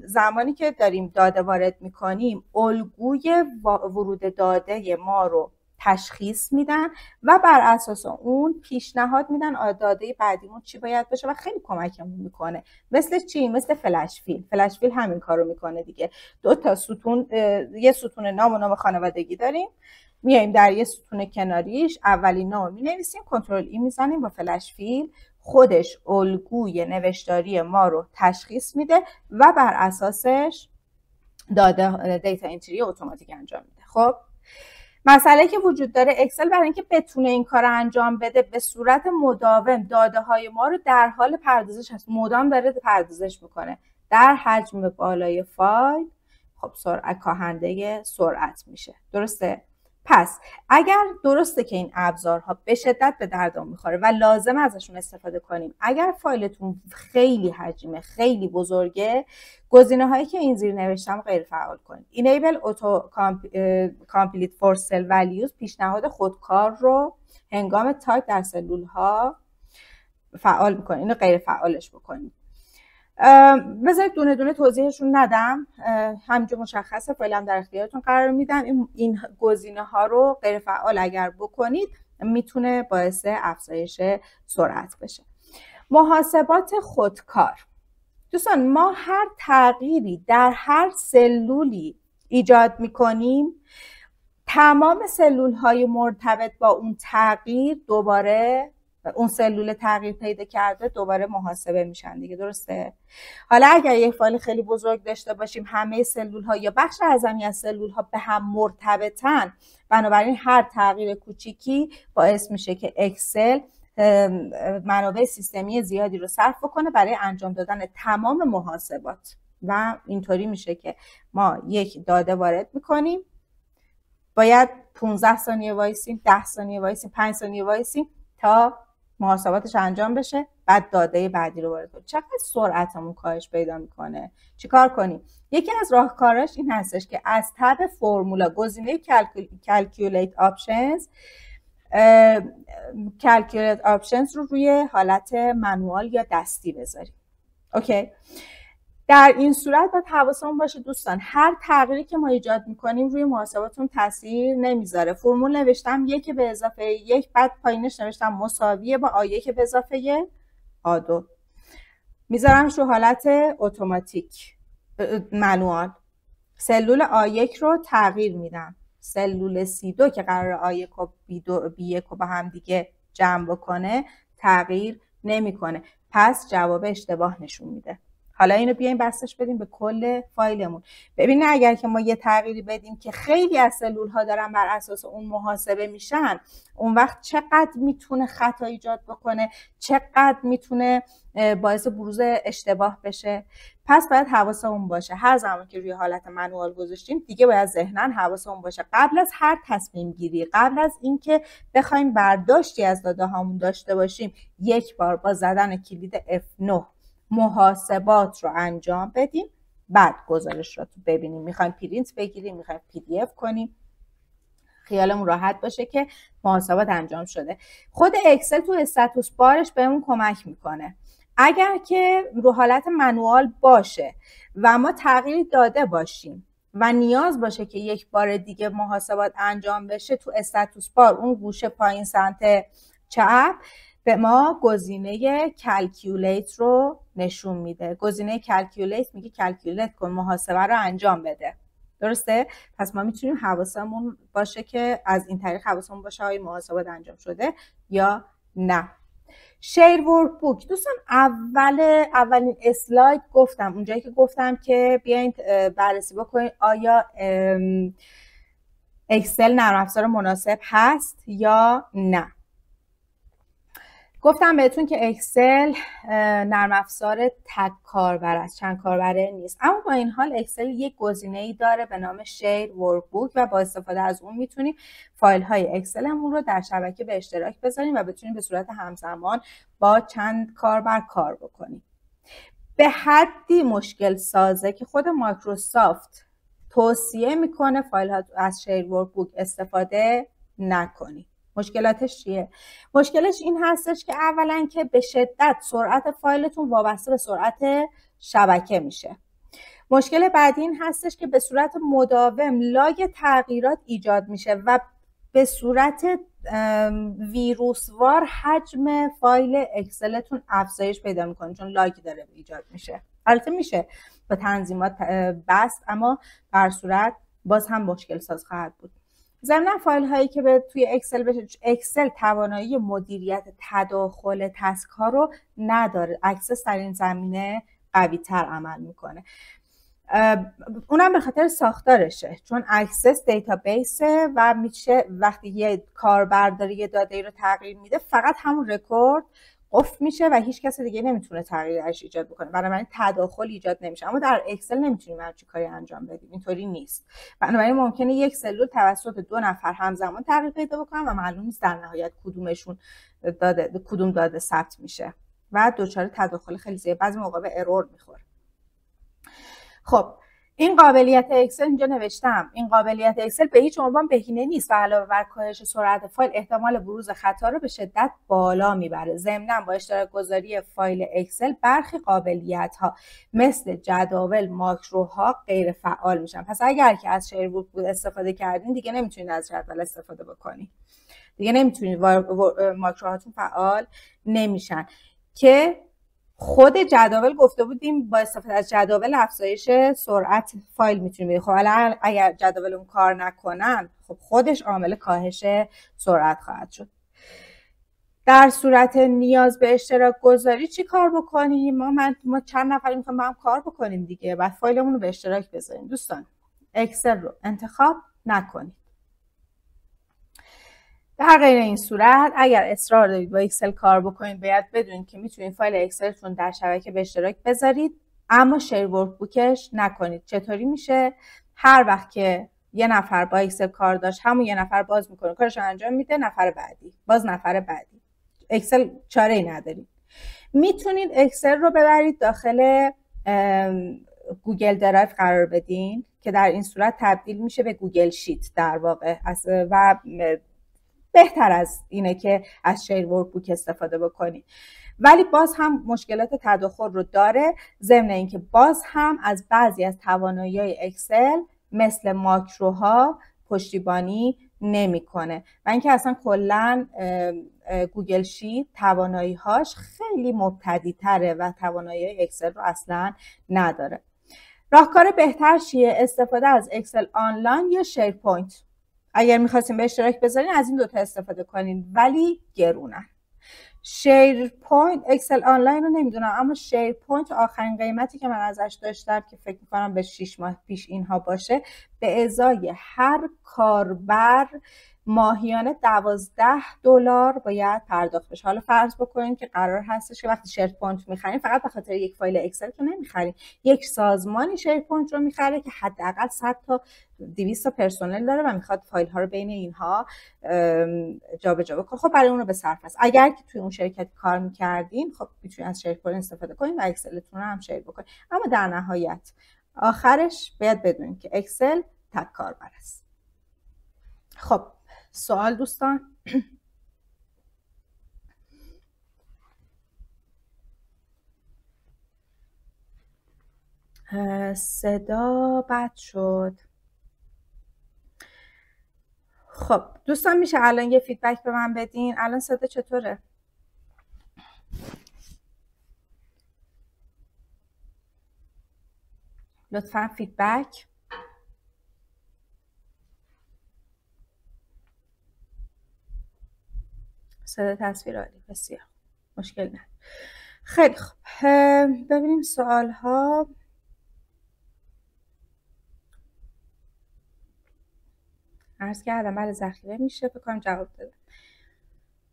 S1: زمانی که داریم داده وارد میکنیم الگوی ورود داده ما رو تشخیص میدن و بر اساس اون پیشنهاد میدن داده بعدیمون چی باید باشه و خیلی کمکمون میکنه. مثل چی؟ مثل فلش فیل. فلش فیل همین کارو میکنه دیگه. دو تا ستون، یه ستون نام و نام خانوادگی داریم، میایم در یه ستون کناریش اولین نام مینویسیم، کنترل ای میزنیم با فلش فیل، خودش الگوی نوشتاری ما رو تشخیص میده و بر اساسش دیتا انتری اتوماتیک انجام میده. خب مسئله که وجود داره، اکسل برای اینکه بتونه این کار انجام بده به صورت مداوم داده های ما رو در حال پردازش هست، مدام داره پردازش میکنه در حجم بالای فایل. خب سرعت کاهنده سرعت میشه، درسته؟ پس اگر درسته که این ابزارها به شدت به دردمون میخوره و لازم ازشون استفاده کنیم، اگر فایلتون خیلی حجمه، خیلی بزرگه، گزینه هایی که این زیر نوشتم غیر فعال کنید. Enable Auto Complete for Cell Values پیشنهاد خودکار رو هنگام تایپ در سلول ها فعال میکنید، اینو غیر فعالش بکنید. بذارید دونه دونه توضیحشون ندم، همینجا مشخصه، فعلا در اختیارتون قرار میدم. این گزینه ها رو غیر فعال اگر بکنید میتونه باعث افزایش سرعت بشه. محاسبات خودکار. دوستان ما هر تغییری در هر سلولی ایجاد میکنیم، تمام سلول های مرتبط با اون تغییر دوباره اون سلول تغییر پیدا کرده دوباره محاسبه میشن دیگه، درسته؟ حالا اگر یک فایل خیلی بزرگ داشته باشیم، همه سلول ها یا بخش اعظمی از سلول ها به هم مرتبطن، بنابراین هر تغییر کوچیکی باعث میشه که اکسل منابع سیستمی زیادی رو صرف کنه برای انجام دادن تمام محاسبات و اینطوری میشه که ما یک داده وارد میکنیم، باید 15 ثانیه وایسیم، 10 ثانیه وایسیم، 5 ثانیه وایسیم تا محاسباتش انجام بشه، بعد داده بعدی رو وارد کنیم. چقدر سرعتمون کاهش پیدا میکنه. چیکار کنیم؟ یکی از راهکاراش این هستش که از تب فرمولا گزینه Calculate Options رو روی حالت منوال یا دستی بذاریم. اوکی؟ در این صورت باید حواسمون باشه دوستان، هر تغییری که ما ایجاد میکنیم روی محاسباتون تاثیر نمیذاره. فرمول نوشتم 1 به اضافه 1، بعد پایینش نوشتم مساویه با A1 به اضافه A2، میذارمش رو حالت اتوماتیک منوال. سلول A1 رو تغییر میدم، سلول C2 که قرار A1 و B1 رو با هم دیگه جمع بکنه تغییر نمیکنه، پس جواب اشتباه نشون میده. حالا اینو بیایم بستش بدیم به کل فایلمون. ببینید اگر که ما یه تغییری بدیم که خیلی از سلول ها دارن بر اساس اون محاسبه میشن، اون وقت چقدر میتونه خطا ایجاد بکنه، چقدر میتونه باعث بروز اشتباه بشه. پس باید حواسمون باشه هر زمان که روی حالت منوال گذاشتیم دیگه باید ذهناً حواسمون باشه قبل از هر تصمیم گیری، قبل از اینکه بخوایم برداشتی از داده هامون داشته باشیم، یک بار با زدن کلید F9 محاسبات رو انجام بدیم، بعد گزارش رو تو ببینیم. میخوایم پرینت بگیریم، میخوایم PDF کنیم، خیالمون راحت باشه که محاسبات انجام شده. خود اکسل تو استاتوس بارش بهمون کمک میکنه. اگر که رو حالت منوال باشه و ما تغییری داده باشیم و نیاز باشه که یک بار دیگه محاسبات انجام بشه، تو استاتوس بار اون گوشه پایین سمت چپ به ما گزینه کلکیولیت رو نشون میده. گزینه کلکیولیت میگه کلکیولیت کن، محاسبه رو انجام بده. درسته؟ پس ما میتونیم حواسمون باشه که از این طریق حواسمون باشه آیا محاسبات انجام شده یا نه. شیر ورک بوک دوستان، اولین اسلاید گفتم، اونجایی که گفتم که بیاین بررسی بکنید آیا اکسل نرم افزار مناسب هست یا نه. گفتم بهتون که اکسل نرم افزار تک کاربر است، چند کاربره نیست، اما با این حال اکسل یک گزینه‌ای داره به نام شیر ورک بوک و با استفاده از اون میتونیم فایل های اکسلمون رو در شبکه به اشتراک بذاریم و بتونیم به صورت همزمان با چند کاربر کار بکنیم. به حدی مشکل سازه که خود مایکروسافت توصیه میکنه فایل ها از شیر ورک بوک استفاده نکنید. مشکلاتش چیه؟ مشکلش این هستش که اولا که به شدت سرعت فایلتون وابسته به سرعت شبکه میشه. مشکل بعدی این هستش که به صورت مداوم لاگ تغییرات ایجاد میشه و به صورت ویروسوار حجم فایل اکسلتون افزایش پیدا میکنه چون لاگ داره ایجاد میشه. البته میشه با تنظیمات بست، اما بر صورت باز هم مشکل ساز خواهد بود. ضمن فایل هایی که توی اکسل بشه، اکسل توانایی مدیریت تداخل تسک ها رو نداره. اکسس در این زمینه قوی تر عمل میکنه، اونم به خاطر ساختارشه، چون اکسس دیتابیسه و میشه وقتی یه کاربر داره یه داده رو تغییر میده فقط همون رکورد قفل میشه و هیچ کس دیگه نمیتونه تغییرش ایجاد بکنه، بنابراین تداخل ایجاد نمیشه. اما در اکسل نمیتونیم همچین کاری انجام بدیم، اینطوری نیست. بنابراین ممکنه یک سلول توسط 2 نفر همزمان تغییر پیدا بکنن و معلوم نیست در نهایت کدوم داده ثبت میشه و دچار تداخل خیلی زیاد، بعضی موقع به ارور میخوره. خب این قابلیت اکسل اینجا نوشتم، این قابلیت اکسل به هیچ عنوان بهینه نیست و علاوه بر کاهش سرعت فایل احتمال بروز خطا رو به شدت بالا میبره. ضمناً با اشتراک گذاری فایل اکسل برخی قابلیت ها مثل جداول، ماکروها غیر فعال میشن. پس اگر که از شیر ورک بوک استفاده کردین دیگه نمیتونید از جدول استفاده بکنید، دیگه نمیتونید، ماکروهاتون فعال نمیشن که خود جداول گفته بودیم با استفاده از جداول افزایش سرعت فایل میتونیم بدیم. خب الان اگر جداول اون کار نکنن خب خودش عامل کاهش سرعت خواهد شد. در صورت نیاز به اشتراک گذاری چی کار بکنیم؟ ما چند نفری میخوایم با هم کار بکنیم دیگه، بعد فایلمون رو به اشتراک بذاریم. دوستان اکسل رو انتخاب نکنید. در غیر این صورت اگر اصرار دارید با اکسل کار بکنید باید بدونید که میتونید فایل اکسلتون در شبکه به اشتراک بذارید اما شیر ورک بوکش نکنید. چطوری میشه؟ هر وقت که یه نفر با اکسل کار داشت همون یه نفر باز میکنه کارش رو انجام میده، نفر بعدی باز نفر بعدی. اکسل چاره ای ندارید. میتونید اکسل رو ببرید داخل گوگل درایو قرار بدین که در این صورت تبدیل میشه به گوگل شیت در واقع و بهتر از اینه که از شیر ورک بوک استفاده بکنید، ولی باز هم مشکلات تداخل رو داره. ضمن اینکه باز هم از بعضی از توانایی‌های اکسل مثل ماکروها پشتیبانی نمیکنه و اینکه اصلا کلا گوگل شیت توانایی‌هاش خیلی مبتدی تره و توانایی اکسل رو اصلا نداره. راهکار بهتر چیه؟ استفاده از اکسل آنلاین یا شیر پوینت. اگر میخواستیم به اشتراک بذارین از این دوتا استفاده کنین ولی گرونن. شیر پوینت، اکسل آنلاین رو نمیدونم اما شیر پوینت آخرین قیمتی که من ازش داشتم که فکر میکنم به 6 ماه پیش اینها باشه، به ازای هر کاربر ماهیانه $12 باید پرداخت بشه. حالا فرض بکنیم که قرار هستش که وقتی شیر پوینت میخرین فقط به خاطر یک فایل اکسل که نمیخرین، یک سازمانی شیر پوینت رو میخره که حداقل 100 تا 200 تا پرسنل داره و میخواد فایل ها رو بین اینها جابجا بکنه. خب برای اون رو به صرف است. اگر که توی اون شرکت کار میکردین خب میتونید از شیر پوینت استفاده کنین و اکسلتون رو هم شیر بکنین، اما در نهایت آخرش باید بدونید که اکسل تک کاربر است. خب سوال دوستان؟ صدا بد شد. خب دوستان میشه الان یه فیدبک به من بدین؟ الان صدا چطوره؟ لطفا فیدبک. صدا تصویر عالی، بسیار مشکل نه. خیلی خوب، ببینیم سوال ها. عرض کردم بله ذخیره میشه، فکر کنم جواب دادم.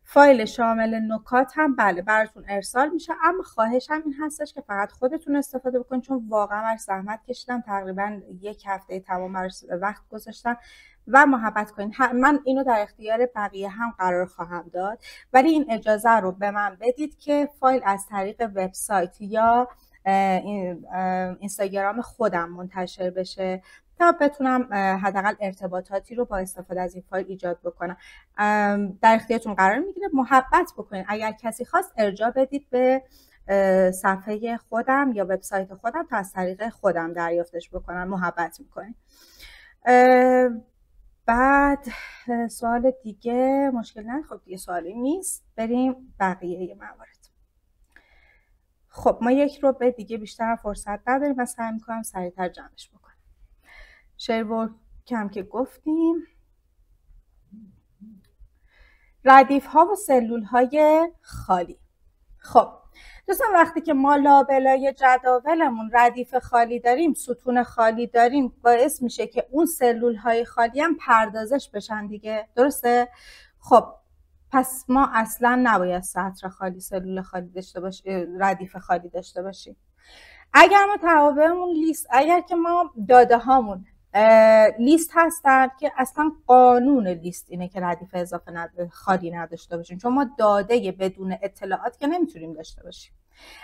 S1: فایل شامل نکات هم بله براتون ارسال میشه، اما خواهشم این هستش که فقط خودتون استفاده بکنید، چون واقعا من زحمت کشیدم، تقریبا 1 هفته تمام براش وقت گذاشتم و محبت کنید. من اینو در اختیار بقیه هم قرار خواهم داد، ولی این اجازه رو به من بدید که فایل از طریق وبسایت یا اینستاگرام خودم منتشر بشه تا بتونم حداقل ارتباطاتی رو با استفاده از این فایل ایجاد بکنم. در اختیارتون قرار میگیره، محبت بکنید اگر کسی خواست ارجاع بدید به صفحه خودم یا وبسایت خودم تا از طریق خودم دریافتش بکنم. محبت میکنید. بعد سوال دیگه مشکل نه. خب دیگه سوالی نیست، بریم بقیه موارد. خب ما 1 ربع دیگه بیشتر فرصت نداریم و سعی میکنم سریعتر جمعش بکنم. شیرورک کم که گفتیم. ردیف ها و سلول های خالی. خب دوستان وقتی که ما لابلای جداولمون ردیف خالی داریم، ستون خالی داریم، باعث میشه که اون سلول های خالی هم پردازش بشن دیگه، درسته؟ خب پس ما اصلا نباید سطر خالی، سلول خالی داشته باشیم، ردیف خالی داشته باشیم. اگر ما توابعمون لیست، اگر که ما داده هامون لیست هستن که اصلا قانون لیست اینه که ردیف اضافه خالی نداشته باشیم، چون ما داده بدون اطلاعات که نمیتونیم داشته باشیم.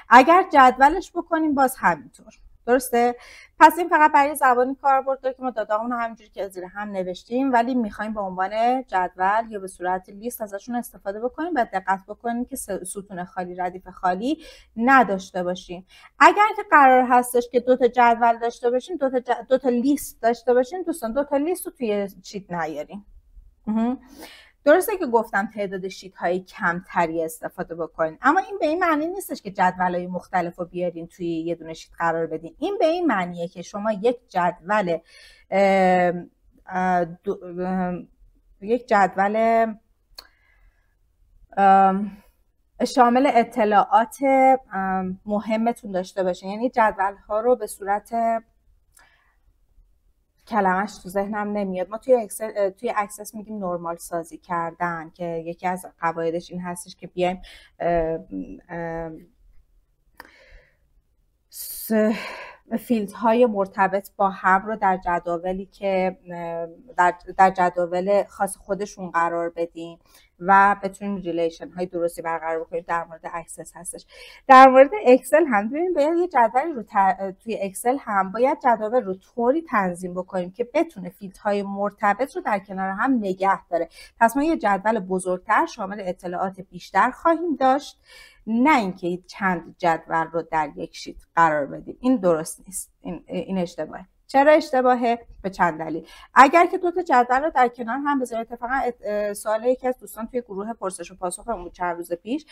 S1: اگر جدولش بکنیم باز همینطور، درسته؟ پس این فقط برای زبانی کاربرد داره که ما داده‌مون همینجوری که زیر هم نوشتیم، ولی میخوایم به عنوان جدول یا به صورت لیست ازشون استفاده بکنیم و دقت بکنیم که ستون خالی، ردیف خالی نداشته باشیم. اگر که قرار هستش که 2 تا جدول داشته باشیم، 2 تا لیست داشته باشیم، دوستان 2 تا لیست رو توی شیت نیاریم. درسته که گفتم تعداد شیت های کمتری استفاده بکنین، اما این به این معنی نیستش که جدول های مختلف رو بیارین توی یه دونه شیت قرار بدین. این به این معنیه که شما یک جدول شامل اطلاعات مهمتون داشته باشین، یعنی جدول ها رو به صورت کلمش تو ذهنم نمیاد، ما توی اکسس میگیم نرمال سازی کردن، که یکی از قواعدش این هستش که بیایم فیلدهای مرتبط با هم رو در جداولی که در جداول خاص خودشون قرار بدیم و بتونیم ریلیشن های درستی برقرار بکنیم. در مورد اکسس هستش. در مورد اکسل هم ببینیم باید یه جدولی رو توی اکسل هم باید جداول رو طوری تنظیم بکنیم که بتونه فیلدهای مرتبط رو در کنار هم نگه داره. پس ما یه جدول بزرگتر شامل اطلاعات بیشتر خواهیم داشت، نه اینکه چند جدول رو در یک شیت قرار بدیم. این درست نیست، این اشتباهه. چرا اشتباهه؟ به چند دلیل. اگر که 2 تا جدول رو در کنار هم بذارید، اتفاقا سوال یکی از دوستان توی گروه پرسش و پاسخ بود چند روز پیش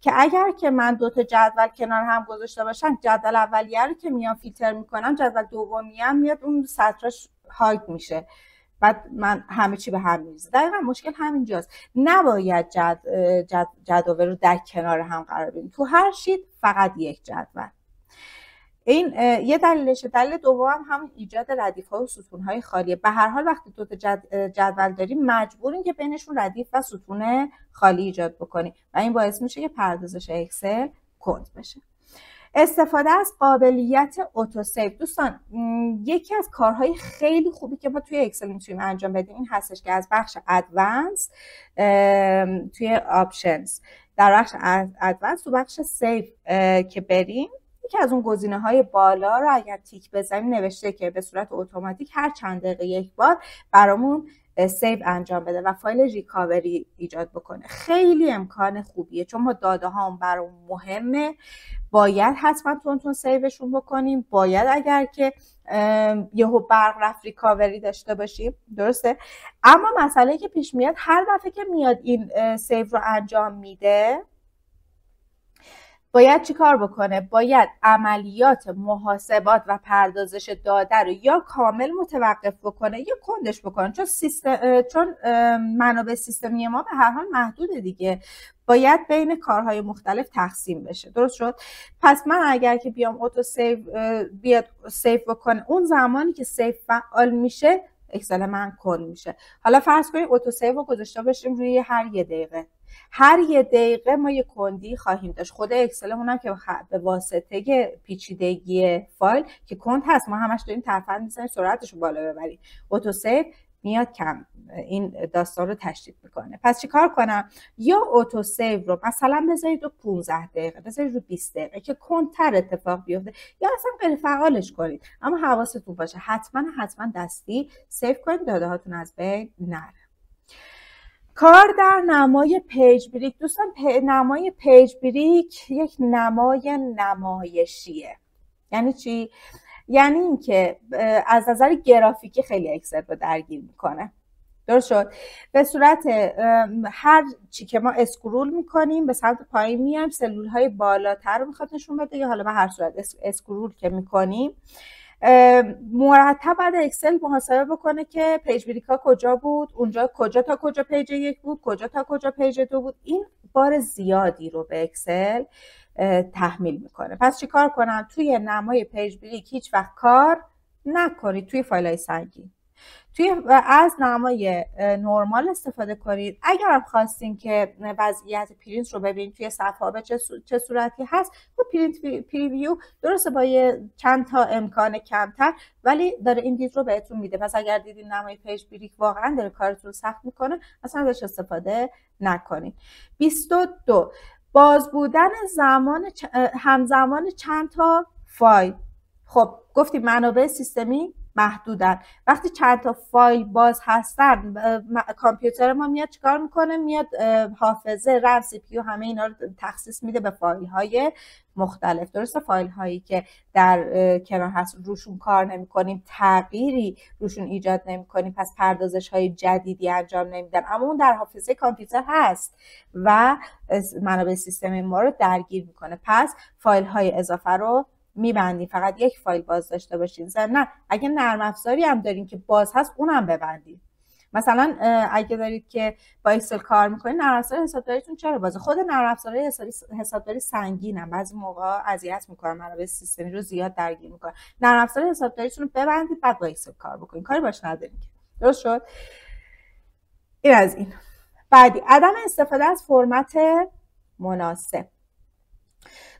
S1: که اگر که من 2 تا جدول کنار هم گذاشته باشم، جدول اولیه رو که میام فیلتر میکنم، جدول دومی هم میاد اون سطرش هاید میشه، بعد من همه چی به هم میریزه. دقیقا مشکل همینجاست. نباید جدول رو در کنار هم قرار بدیم. تو هر شیت فقط یک جدول. این یه دلیلشه. دلیل دوم هم ایجاد ردیف ها و ستون های خالیه. به هر حال وقتی 2 تا جدول داریم مجبوریم که بینشون ردیف و ستون خالی ایجاد بکنیم و این باعث میشه که پردازش اکسل کند بشه. استفاده از قابلیت اتوسیو. دوستان یکی از کارهای خیلی خوبی که ما توی اکسل میتونیم انجام بدیم این هستش که از بخش ادوانس توی آپشنز، در بخش ادوانس تو بخش سیو که بریم، یکی از اون گزینه‌های بالا رو اگر تیک بزنیم نوشته که به صورت اتوماتیک هر چند دقیقه یک بار برامون سیو انجام بده و فایل ریکاوری ایجاد بکنه. خیلی امکان خوبیه چون ما داده هام برام مهمه باید حتما تون سیوشون بکنیم، باید اگر که یهو برق رفت ریکاوری داشته باشیم. درسته؟ اما مسئله که پیش میاد هر دفعه که میاد این سیو رو انجام میده باید چی کار بکنه؟ باید عملیات محاسبات و پردازش داده رو یا کامل متوقف بکنه یا کندش بکنه، چون منابع سیستمی ما به هر حال محدوده دیگه، باید بین کارهای مختلف تقسیم بشه. درست شد؟ پس من اگر که بیام اوتو سیو بیاد سیو بکنه، اون زمانی که سیو فعال میشه اکسل من کند میشه. حالا فرض کنید اوتو سیو رو گذاشته باشیم روی هر یه دقیقه، هر یه دقیقه ما یه کندی خواهیم داشت. خود اکسلمون هم که به واسطه پیچیدگی فایل که کند هست، ما همش داریم ترفند میزنیم سرعتش رو بالا ببریم، اوتو سیو میاد کم این داستان رو تشدید میکنه. پس چیکار کنم؟ یا اوتو سیو رو مثلا بذارید رو 15 دقیقه، بذارید رو 20 دقیقه که کندتر اتفاق بیفته، یا اصلا غیر فعالش کنید. اما حواستون باشه حتما دستی سیو کنید، داده هاتون از بین نره. کار در نمای پیج بریک. دوستان نمای پیج بریک یک نمای نمایشیه. یعنی چی؟ یعنی اینکه از نظر گرافیکی خیلی اکسل رو درگیر میکنه. درست شد؟ به صورت هر چی که ما اسکرول میکنیم به سمت پایین میایم، سلول های بالاتر رو میخواد نشون بده، یا حالا به هر صورت اسکرول که میکنیم مرتب بعد اکسل محاسبه بکنه که پیج بریک ها کجا بود، اونجا کجا تا کجا پیج 1 بود، کجا تا کجا پیج 2 بود. این بار زیادی رو به اکسل تحمیل میکنه. پس چیکار کنم؟ توی نمای پیج بریک هیچ وقت کار نکنید، توی فایل های سنگین از نمای نرمال استفاده کنید. اگر هم خواستین که وضعیت پرینت رو ببینید توی صفحه ها به چه صورتی هست، با پرینت پریویو درسته با چند تا امکان کمتر، ولی داره این دید رو بهتون میده. پس اگر دیدین نمای پیج بریک واقعا داره کارتون رو سخت میکنه، اصلا ازش استفاده نکنید. 22 باز بودن همزمان چند تا فایل. خب گفتیم منابع سیستمی محدودن، وقتی چند تا فایل باز هستن کامپیوتر ما میاد چیکار میکنه؟ میاد حافظه، رم، سی پی یو، همه اینا رو تخصیص میده به فایل های مختلف. درسته؟ فایل هایی که در کنار هست روشون کار نمیکنیم، تغییری روشون ایجاد نمیکنیم، پس پردازش های جدیدی انجام نمیدن، اما اون در حافظه کامپیوتر هست و منابع سیستمی ما رو درگیر میکنه. پس فایل های اضافه رو میبندیم، فقط یک فایل باز داشته باشین. نه، اگه نرم افزاری هم دارین که باز هست اونم ببندید. مثلا اگه دارید که با اکسل کار میکنید، نرم افزار حسابداریتون چرا بازه؟ خود نرم افزارهای حسابداری سنگینن، بعضی موقع اذیت میکنن، منابع سیستمی رو زیاد درگیر میکنن. نرم افزار حسابداریتون رو ببندید بعد با اکسل کار بکنید، کاری باش ندارین. درست شد؟ این از این. بعدی عدم استفاده از فرمت مناسب.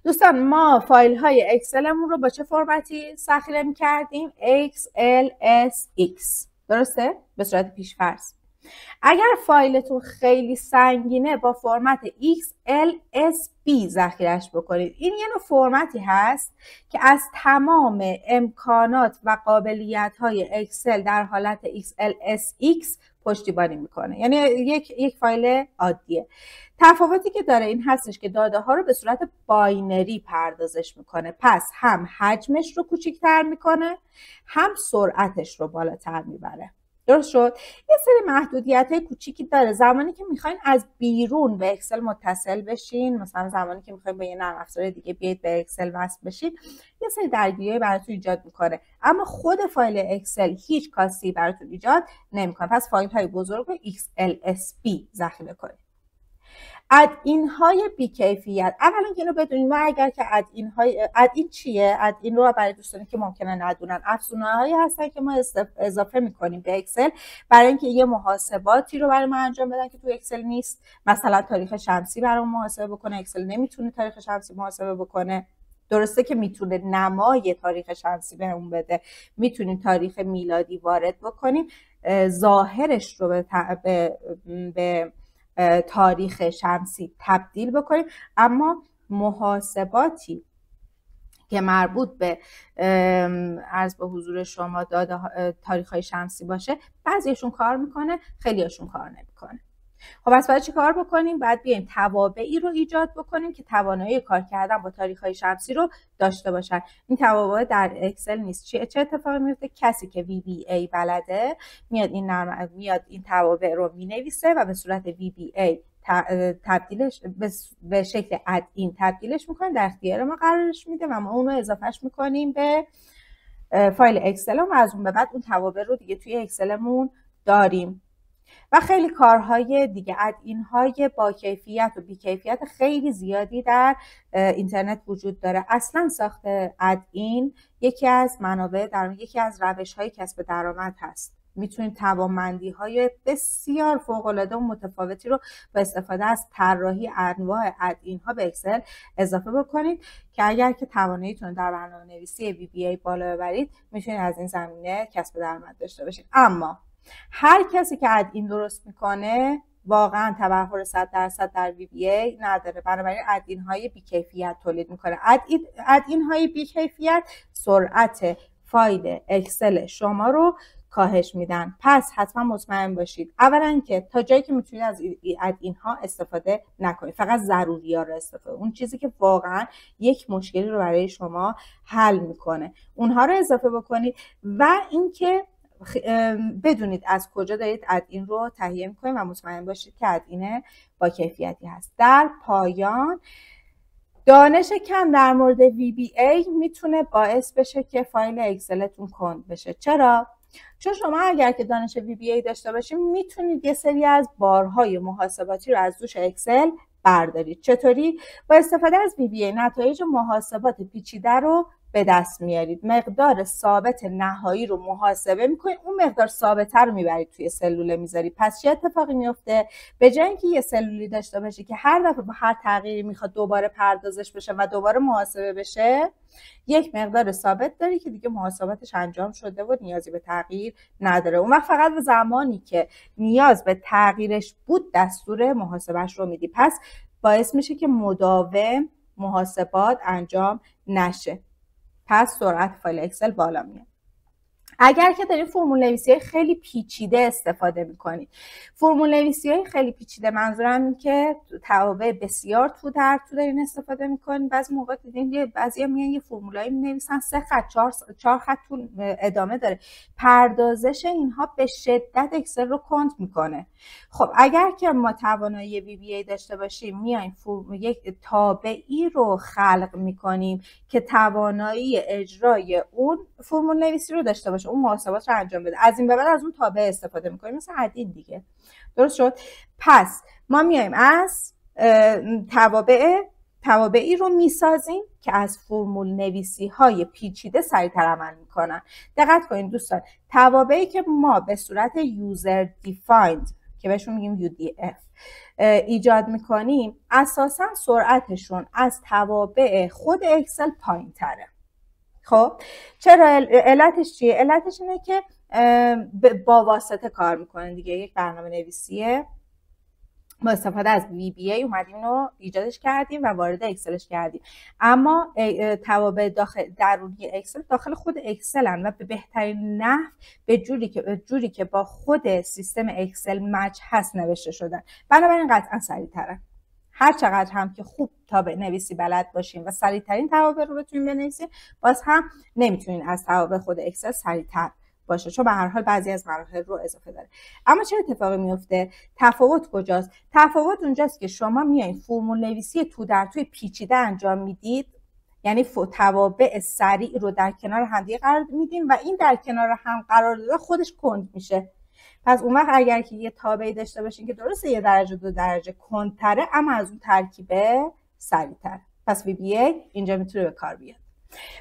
S1: دوستان ما فایل های اکسلمون رو با چه فرمتی ذخیره می‌کردیم؟ XLSX. درسته؟ به صورت پیش‌فرض. اگر فایلتون خیلی سنگینه با فرمت XLSB ذخیرهش بکنید. این یه نوع فرمتی هست که از تمام امکانات و قابلیت های اکسل در حالت XLSX پشتیبانی میکنه. یعنی یک فایل عادیه. تفاوتی که داره این هستش که داده ها رو به صورت باینری پردازش میکنه، پس هم حجمش رو کوچیک‌تر میکنه، هم سرعتش رو بالاتر میبره. درست شد؟ یه سری محدودیت‌های کوچیکی داره. زمانی که میخواین از بیرون به اکسل متصل بشین، مثلا زمانی که میخواین با یه نرم افزار دیگه بیاید به اکسل وصل بشین، یه سری درگیری براتون ایجاد میکنه، اما خود فایل اکسل هیچ کاستی براتون ایجاد نمیکنه. پس فایل های بزرگ رو XLSB ذخیره کنید. ادین های بیکیفیت. اولا که اینو بدونید، ما اگر که ادین چیه؟ ادین رو برای دوستانی که ممکنه ندونن، افزونه هایی هستن که ما اضافه میکنیم به اکسل برای اینکه یه محاسباتی رو برای ما انجام بدن که تو اکسل نیست. مثلا تاریخ شمسی برام محاسبه بکنه، اکسل نمیتونه تاریخ شمسی محاسبه بکنه. درسته که میتونه نمای تاریخ شمسی بهمون بده، میتونیم تاریخ میلادی وارد بکنیم، ظاهرش رو به تاریخ شمسی تبدیل بکنیم، اما محاسباتی که مربوط به عرض به حضور شما داده تاریخ های شمسی باشه، بعضیشون کار میکنه، خیلیشون کار نمیکنه. خب پس باید چی کار بکنیم؟ باید بیایم توابعی رو ایجاد بکنیم که توانایی کار کردن با تاریخ‌های شمسی رو داشته باشن. این توابع در اکسل نیست. چه اتفاقی میفته؟ کسی که VBA بلده میاد این توابع رو مینویسه و به صورت VBA تبدیلش به شکل ادین تبدیلش میکنه، در اختیار ما قرارش میده و ما اون رو اضافهش میکنیم به فایل اکسل و از اون به بعد اون توابع رو دیگه توی اکسلمون داریم. و خیلی کارهای دیگه، ادین های با کیفیت و بی کیفیت خیلی زیادی در اینترنت وجود داره. اصلا ساخت ادین یکی از یکی از روش های کسب درآمد هست. میتونید توانمندی های بسیار فوق العاده و متفاوتی رو با استفاده از طراحی انواع ادین ها به اکسل اضافه بکنید که اگر که تواناییتون در برنامه‌نویسی VBA بالا ببرید میتونید از این زمینه کسب درآمد داشته باشید. اما هر کسی که ادین درست میکنه واقعا تبحر 100% در VBA نداره، بنابراین ادین های بی‌کیفیت تولید میکنه. ادین های بی‌کیفیت سرعت فایل اکسل شما رو کاهش میدن. پس حتما مطمئن باشید اولا که تا جایی که میتونید از ادین ها استفاده نکنید، فقط ضروری ها رو استفاده، اون چیزی که واقعا یک مشکلی رو برای شما حل میکنه اونها رو اضافه بکنید و اینکه بدونید از کجا دارید ادین رو تهیه میکنید و مطمئن باشید که ادین با کیفیتی هست. در پایان، دانش کم در مورد VBA میتونه باعث بشه که فایل اکسلتون کند بشه. چرا؟ چون شما اگر که دانش VBA داشته باشید میتونید یه سری از بارهای محاسباتی رو از دوش اکسل بردارید. چطوری؟ با استفاده از VBA نتایج محاسبات پیچیده رو به دست میارید، مقدار ثابت نهایی رو محاسبه میکنید، اون مقدار ثابته رو میبرید توی سلوله میذارید. پس چه اتفاقی میفته؟ به جای اینکه یه سلولی داشته باشی که هر دفعه با هر تغییری میخواد دوباره پردازش بشه و دوباره محاسبه بشه، یک مقدار ثابت داری که دیگه محاسباتش انجام شده و نیازی به تغییر نداره. اون وقت فقط به زمانی که نیاز به تغییرش بود دستور محاسبهش رو میدی. پس باعث میشه که مداوم محاسبات انجام نشه. پس سرعت فایل اکسل بالا میاد. اگر که دارید فرمول نویسی خیلی پیچیده استفاده میکنید، فرمول نویسی های خیلی پیچیده منظورم این که توابع بسیار تو دارین استفاده میکنید. بعضی موقع دیدین بعضیا میان یه فرمولایی مینویسن 3 خط 4 خط طول ادامه داره، پردازش اینها به شدت اکسل رو کند میکنه. خب اگر که ما توانایی VBA داشته باشیم میایم یک تابعی رو خلق میکنیم که توانایی اجرای اون فرمول نویسی رو داشته باشه، اون محاسبات رو انجام بده. از این به بعد از اون تابع استفاده میکنیم، مثل ادین دیگه. درست شد؟ پس ما میایم از توابعی رو میسازیم که از فرمول نویسی های پیچیده سریعتر عمل میکنن. دقت کنید دوستان، توابعی که ما به صورت یوزر دیفایند که بهشون میگیم UDF ایجاد میکنیم، اساسا سرعتشون از توابع خود اکسل پایین تره. خب چرا؟ علتش چیه؟ علتش اینه که با واسطه کار میکنه دیگه. یک برنامه نویسیه با استفاده از VBA اومدیم رو ایجادش کردیم و وارد اکسلش کردیم، اما توابع درونی اکسل داخل خود اکسلن و به بهترین نحو به جوری که با خود سیستم اکسل مچ هست نوشته شدن، بنابراین قطعا سریع‌ترن. هر چقدر هم که خوب تابع نویسی بلد باشیم و سریع‌ترین توابع رو بتونیم بنویسیم، باز هم نمیتونین از توابع خود اکسل سریع‌تر باشه، چون به هر حال بعضی از مراحل رو اضافه داره. اما چه اتفاقی میفته؟ تفاوت کجاست؟ تفاوت اونجاست که شما میایین فرمول نویسی تو در توی پیچیده انجام میدید، یعنی توابع سریع رو در کنار همدیگه قرار میدین و این در کنار هم قرار داده خودش کند میشه. پس اون وقت اگر که یه تابعی داشته باشین که درسته 1 درجه 2 درجه کندتره، اما از اون ترکیبه سریع‌تر، پس VBA اینجا میتونه به کار بیاد.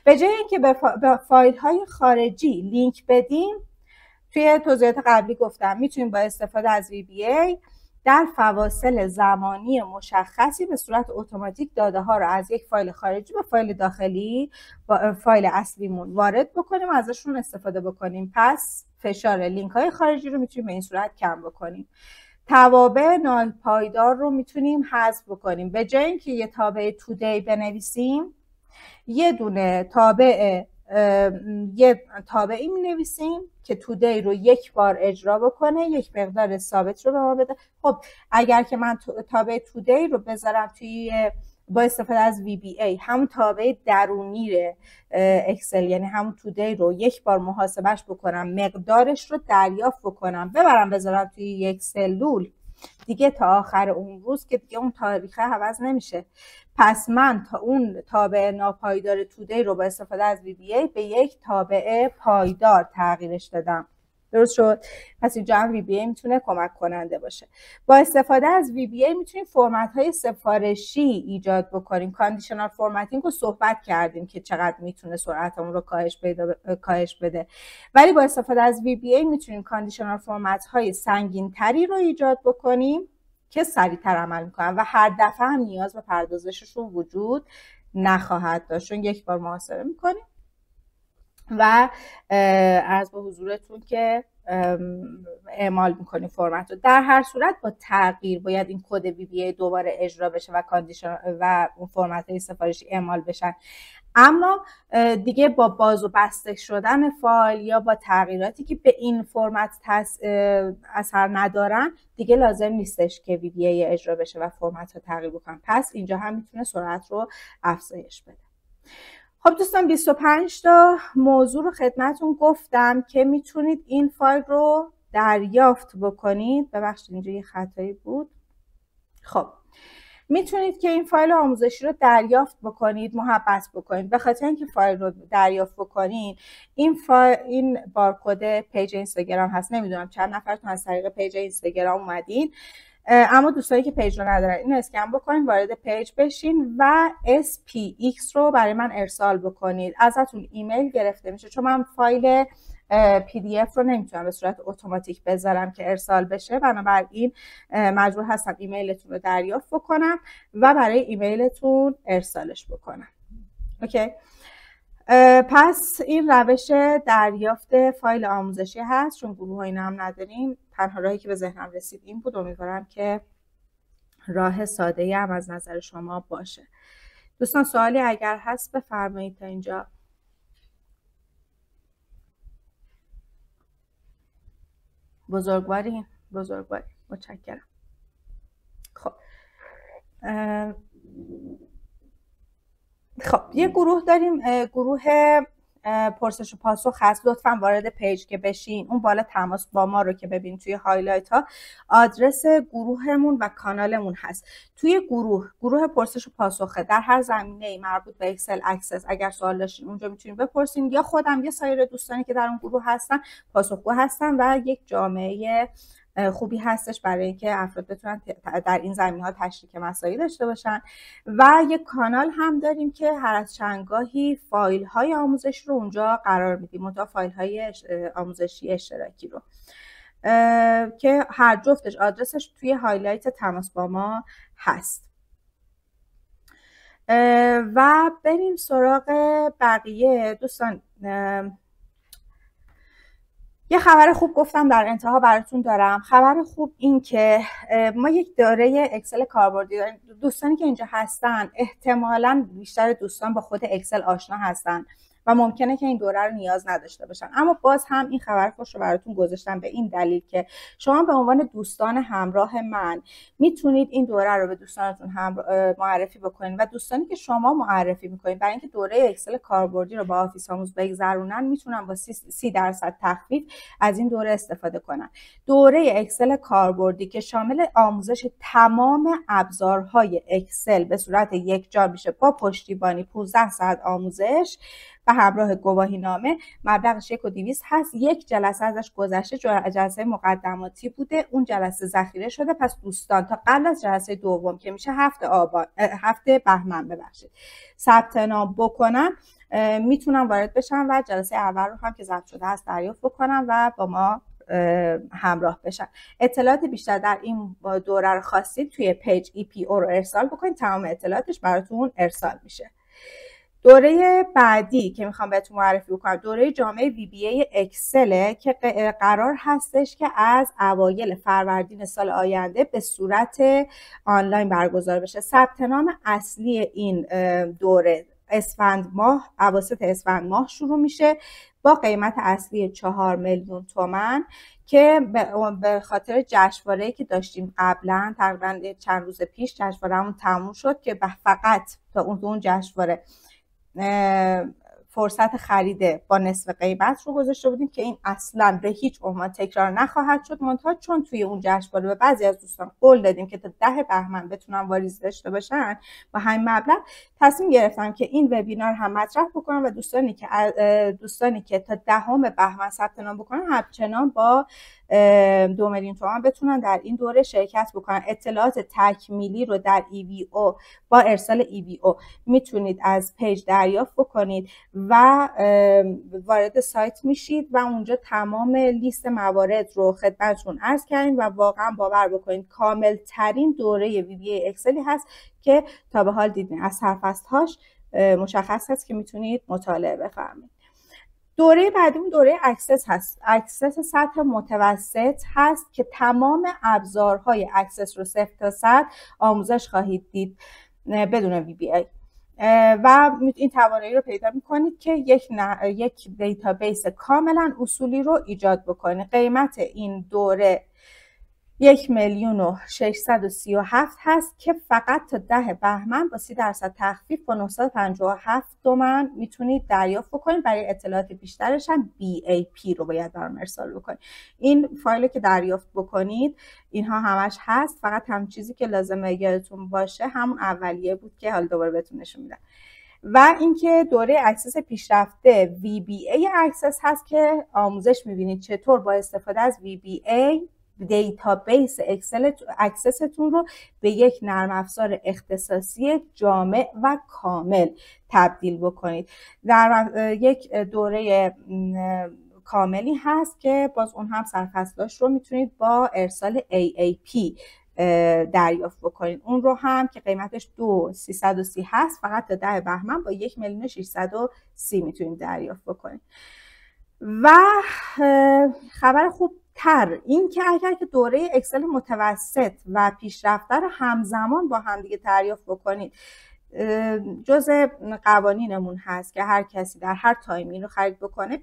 S1: به جای اینکه به فایل های خارجی لینک بدیم، توی توضیحات قبلی گفتم میتونیم با استفاده از VBA در فواصل زمانی مشخصی به صورت اتوماتیک داده ها رو از یک فایل خارجی به فایل داخلی با فایل اصلیمون وارد بکنیم و ازشون استفاده بکنیم. پس فشار لینک های خارجی رو میتونیم به این صورت کم بکنیم. توابع ناپایدار رو میتونیم حذف بکنیم. به جای اینکه یه تابع تودی بنویسیم، یه دونه تابع یه تابعی می نویسیم که تودی رو یک بار اجرا بکنه، یک مقدار ثابت رو به ما بده. خب اگر که من تابع تودی رو بذارم توی با استفاده از VBA، همون تابع درونی اکسل، یعنی همون تودی رو یک بار محاسبش بکنم، مقدارش رو دریافت بکنم، ببرم بذارم توی یک سلول، دیگه تا آخر اون روز که دیگه اون تاریخ عوض نمیشه. پس من تا اون تابع ناپایدار تودی رو با استفاده از VBA به یک تابع پایدار تغییرش دادم. درست شد؟ پس اینجا هم VBA میتونه کمک کننده باشه. با استفاده از VBA میتونیم فرمت های سفارشی ایجاد بکنیم. کاندیشنال فرمتینگ رو صحبت کردیم که چقدر میتونه سرعتمون رو کاهش بده، ولی با استفاده از VBA میتونیم کاندیشنال فرمت های سنگین تری رو ایجاد بکنیم که سریعتر عمل میکنن و هر دفعه هم نیاز به پردازششون وجود نخواهد داشت، چون یک بار محاسبه میکنیم و عرض به حضورتون که اعمال میکنیم فرمت رو. در هر صورت با تغییر باید این کد VBA دوباره اجرا بشه و کاندیشن و اون فرمت های سفارشی اعمال بشن، اما دیگه با باز و بسته شدن فایل یا با تغییراتی که به این فرمت اثر ندارن دیگه لازم نیستش که VBA اجرا بشه و فرمت ها تغییر بکنن. پس اینجا هم میتونه سرعت رو افزایش بده. خب دوستان 25 تا موضوع رو خدمتون گفتم که میتونید این فایل رو دریافت بکنید. ببخشید اینجا یه خطایی بود. خب میتونید که این فایل آموزشی رو دریافت بکنید، محبت بکنید. به خاطر اینکه فایل رو دریافت بکنید، این بارکد پیج اینستاگرام هست. نمیدونم چند نفرتون از طریق پیج اینستاگرام اومدین، اما دوستانی که پیج رو ندارن اینو اسکن بکنین، وارد پیج بشین و SPX رو برای من ارسال بکنید. ازتون ایمیل گرفته میشه، چون من فایل PDF رو نمیتونم به صورت اتوماتیک بذارم که ارسال بشه، بنابراین مجبور هستم ایمیلتون رو دریافت بکنم و برای ایمیلتون ارسالش بکنم. اوکی. پس این روش دریافت فایل آموزشی هست، چون گروه اینا هم نداریم. تنها راهی که به ذهنم رسید این بود. امیدوارم که راه ساده‌ای هم از نظر شما باشه. دوستان سوالی اگر هست بفرمایید تا اینجا. بزرگواری متشکرم. خب یه گروه داریم، گروه پرسش و پاسخ هست. لطفا وارد پیج که بشین، اون بالا تماس با ما رو که ببین توی هایلایت ها آدرس گروهمون و کانالمون هست. توی گروه پرسش و پاسخه در هر زمینه مربوط به اکسل اکسس اگر سوال داشتین اونجا میتونید بپرسین، یا خودم یا سایر دوستانی که در اون گروه هستن پاسخگو هستن و یک جامعه خوبی هستش برای اینکه افراد بتونن در این زمینه‌ها تشریک مسائل داشته باشن. و یک کانال هم داریم که هر از چندگاهی فایل‌های آموزش رو اونجا قرار میدیم، منتها فایل‌های آموزشی اشتراکی رو که هر جفتش آدرسش توی هایلایت تماس با ما هست. و بریم سراغ بقیه دوستان. یه خبر خوب گفتم در انتها براتون دارم. خبر خوب این که ما یک دوره اکسل کاربردی داریم. دوستانی که اینجا هستن احتمالاً بیشتر دوستان با خود اکسل آشنا هستن و ممکنه که این دوره رو نیاز نداشته باشن، اما باز هم این خبر خوش رو براتون گذاشتم به این دلیل که شما به عنوان دوستان همراه من میتونید این دوره رو به دوستانتون هم معرفی بکنید و دوستانی که شما معرفی میکنید برای اینکه دوره اکسل کاربردی رو با آفیس آموز بگذرونن میتونن با 30% تخفیف از این دوره استفاده کنن. دوره اکسل کاربردی که شامل آموزش تمام ابزارهای اکسل به صورت یکجا میشه با پشتیبانی 15 ساعت آموزش و همراه گواهی نامه. مبلغش 1200 هست. یک جلسه ازش گذشته، جلسه مقدماتی بوده، اون جلسه ذخیره شده. پس دوستان تا قبل از جلسه دوم که میشه 7 بهمن ثبت نام بکنن میتونن وارد بشن و جلسه اول رو هم که ضبط شده هست دریافت بکنن و با ما همراه بشن. اطلاعات بیشتر در این دوره رو خواستید توی پیج EPO رو ارسال بکنید، تمام اطلاعاتش براتون ارسال میشه. دوره بعدی که میخوام بهتون معرفی بکنم دوره جامعه VBA اکسل که قرار هستش که از اوایل فروردین سال آینده به صورت آنلاین برگزار بشه. ثبت نام اصلی این دوره اسفند ماه، اواسط اسفند ماه شروع میشه با قیمت اصلی 4 میلیون تومان که به خاطر جشنواره‌ای که داشتیم قبلا تقریبا چند روز پیش جشنواره‌مون تموم شد که فقط تا اون جشنواره فرصت خرید با نصف قیمت رو گذاشته بودیم که این اصلا به هیچ عنوان تکرار نخواهد شد. منتها چون توی اون جشنواره به بعضی از دوستان قول دادیم که تا 10 بهمن بتونن واریز داشته باشن با همین مبلغ، تصمیم گرفتم که این وبینار هم مطرح بکنم و دوستانی که تا 10 بهمن ثبت نام بکنن همچنان با 2 میلیون تومان بتونن در این دوره شرکت بکنن. اطلاعات تکمیلی رو در EVO با ارسال EVO میتونید از پیج دریافت بکنید و وارد سایت میشید و اونجا تمام لیست موارد رو خدمتتون عرض کردیم و واقعا باور بکنید کامل ترین دوره VBA اکسلی هست که تا به حال دیدین. از سرفصل‌هاش مشخص هست که میتونید مطالعه بفرمایید. دوره بعدی دوره اکسس هست. اکسس سطح متوسط هست که تمام ابزارهای اکسس رو 0 تا 100 آموزش خواهید دید بدون VBA و این توانایی رو پیدا میکنید که یک دیتابیس کاملا اصولی رو ایجاد بکنید. قیمت این دوره 1,637,000 هست که فقط تا 10 بهمن با 30% تخفیف با 957 تومان میتونید دریافت بکنید. برای اطلاعات بیشترش هم BAP رو باید برام ارسال بکنید. این فایلی که دریافت بکنید اینها همش هست، فقط هم چیزی که لازمه یادتون باشه همون اولیه بود که حالا دوباره بهتون نشون میدم. و اینکه دوره اکسس پیشرفته VBA اکسس هست که آموزش میبینید چطور با استفاده از VBA دیتابیس اکسستون رو به یک نرم افزار اختصاصی جامع و کامل تبدیل بکنید. در یک دوره کاملی هست که باز اون هم سرفصلاش رو میتونید با ارسال AAP دریافت بکنید. اون رو هم که قیمتش 2,330 هست فقط تا 10 بهمن با 1,630,000 میتونید دریافت بکنید. و خبر خوب تر این که اگر که دوره اکسل متوسط و پیشرفته رو همزمان با همدیگه دریافت بکنید، جزء قوانینمون هست که هر کسی در هر تایمی رو خرید بکنه 20%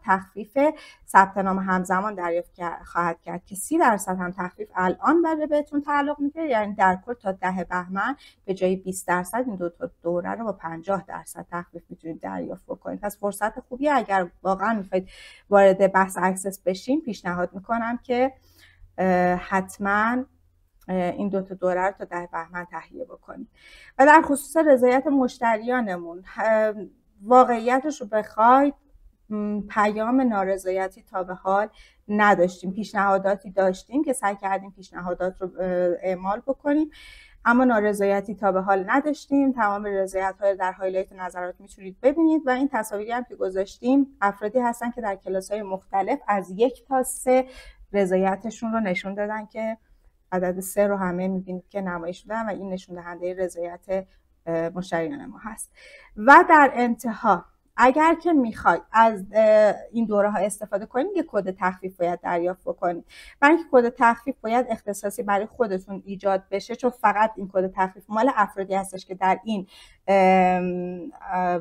S1: تخفیف ثبت نام همزمان دریافت خواهد کرد که 30% هم تخفیف الان برای بهتون تعلق میگیره. یعنی در کل تا 10 بهمن به جای 20% این دو تا دوره رو با 50% تخفیف میتونید دریافت بکنید. پس فرصت خوبیه. اگر واقعا میخواید وارد بحث اکسس بشین پیشنهاد میکنم که حتما این دو تا دوره رو تا 10 بهمن تهیه بکنید. و در خصوص رضایت مشتریانمون واقعیتش رو بخواید پیام نارضایتی تا به حال نداشتیم. پیشنهاداتی داشتیم که سعی کردیم پیشنهادات رو اعمال بکنیم اما نارضایتی تا به حال نداشتیم. تمام رضایت‌ها رو در هایلایت نظرات میتونید ببینید و این تصاویری هم که گذاشتیم افرادی هستن که در کلاس‌های مختلف از 1 تا 3 رضایتشون رو نشون دادن که عدد 3 رو همه میبینید که نمایش دادن و این نشون دهنده رضایت مشتریان ما هست. و در انتها اگر که میخواید از این دوره ها استفاده کنید یک کد تخفیف باید دریافت بکنید. و اینکه کد تخفیف باید اختصاصی برای خودتون ایجاد بشه چون فقط این کد تخفیف مال افرادی هستش که در این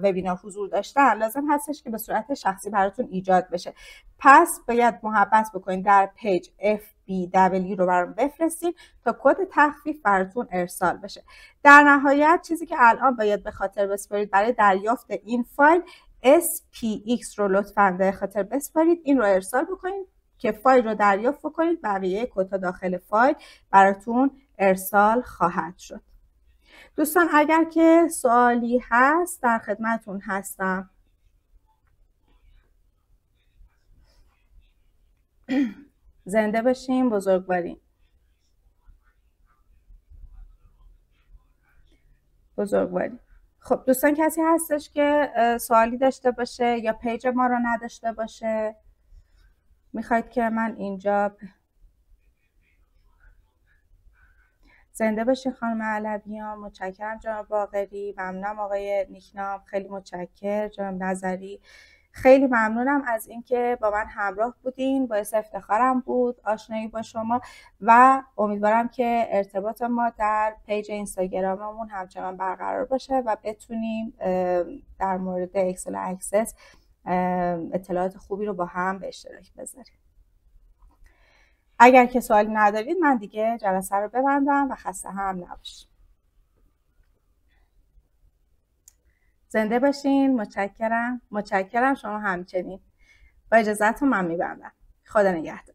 S1: وبینار حضور داشتن، لازم هستش که به صورت شخصی براتون ایجاد بشه. پس باید محبت بکنید در پیج FBW رو برام بفرستید تا کد تخفیف براتون ارسال بشه. در نهایت چیزی که الان باید به خاطر بسپارید برای دریافت این فایل SPX رو لطفاً به خاطر بسپارید، این رو ارسال بکنید که فایل رو دریافت بکنید. بقیه کدها داخل فایل براتون ارسال خواهد شد. دوستان اگر که سوالی هست در خدمتون هستم. زنده باشین، بزرگوارین. خب دوستان کسی هستش که سوالی داشته باشه یا پیج ما رو نداشته باشه؟ میخواید که من اینجا زنده باشین خانم علویان. متشکرم جناب باقری، ممنونم آقای نیکنام، خیلی متشکر جناب نظری، خیلی ممنونم از اینکه با من همراه بودین. باعث افتخارم بود آشنایی با شما و امیدوارم که ارتباط ما در پیج اینستاگراممون همچنان برقرار باشه و بتونیم در مورد اکسل اکسس اطلاعات خوبی رو با هم به اشتراک بذاریم. اگر که سوالی ندارید من دیگه جلسه رو ببندم و خسته هم نباشید. زنده باشین. متشکرم شما همچنین. با اجازهتون من میبندم. خدا نگهدار.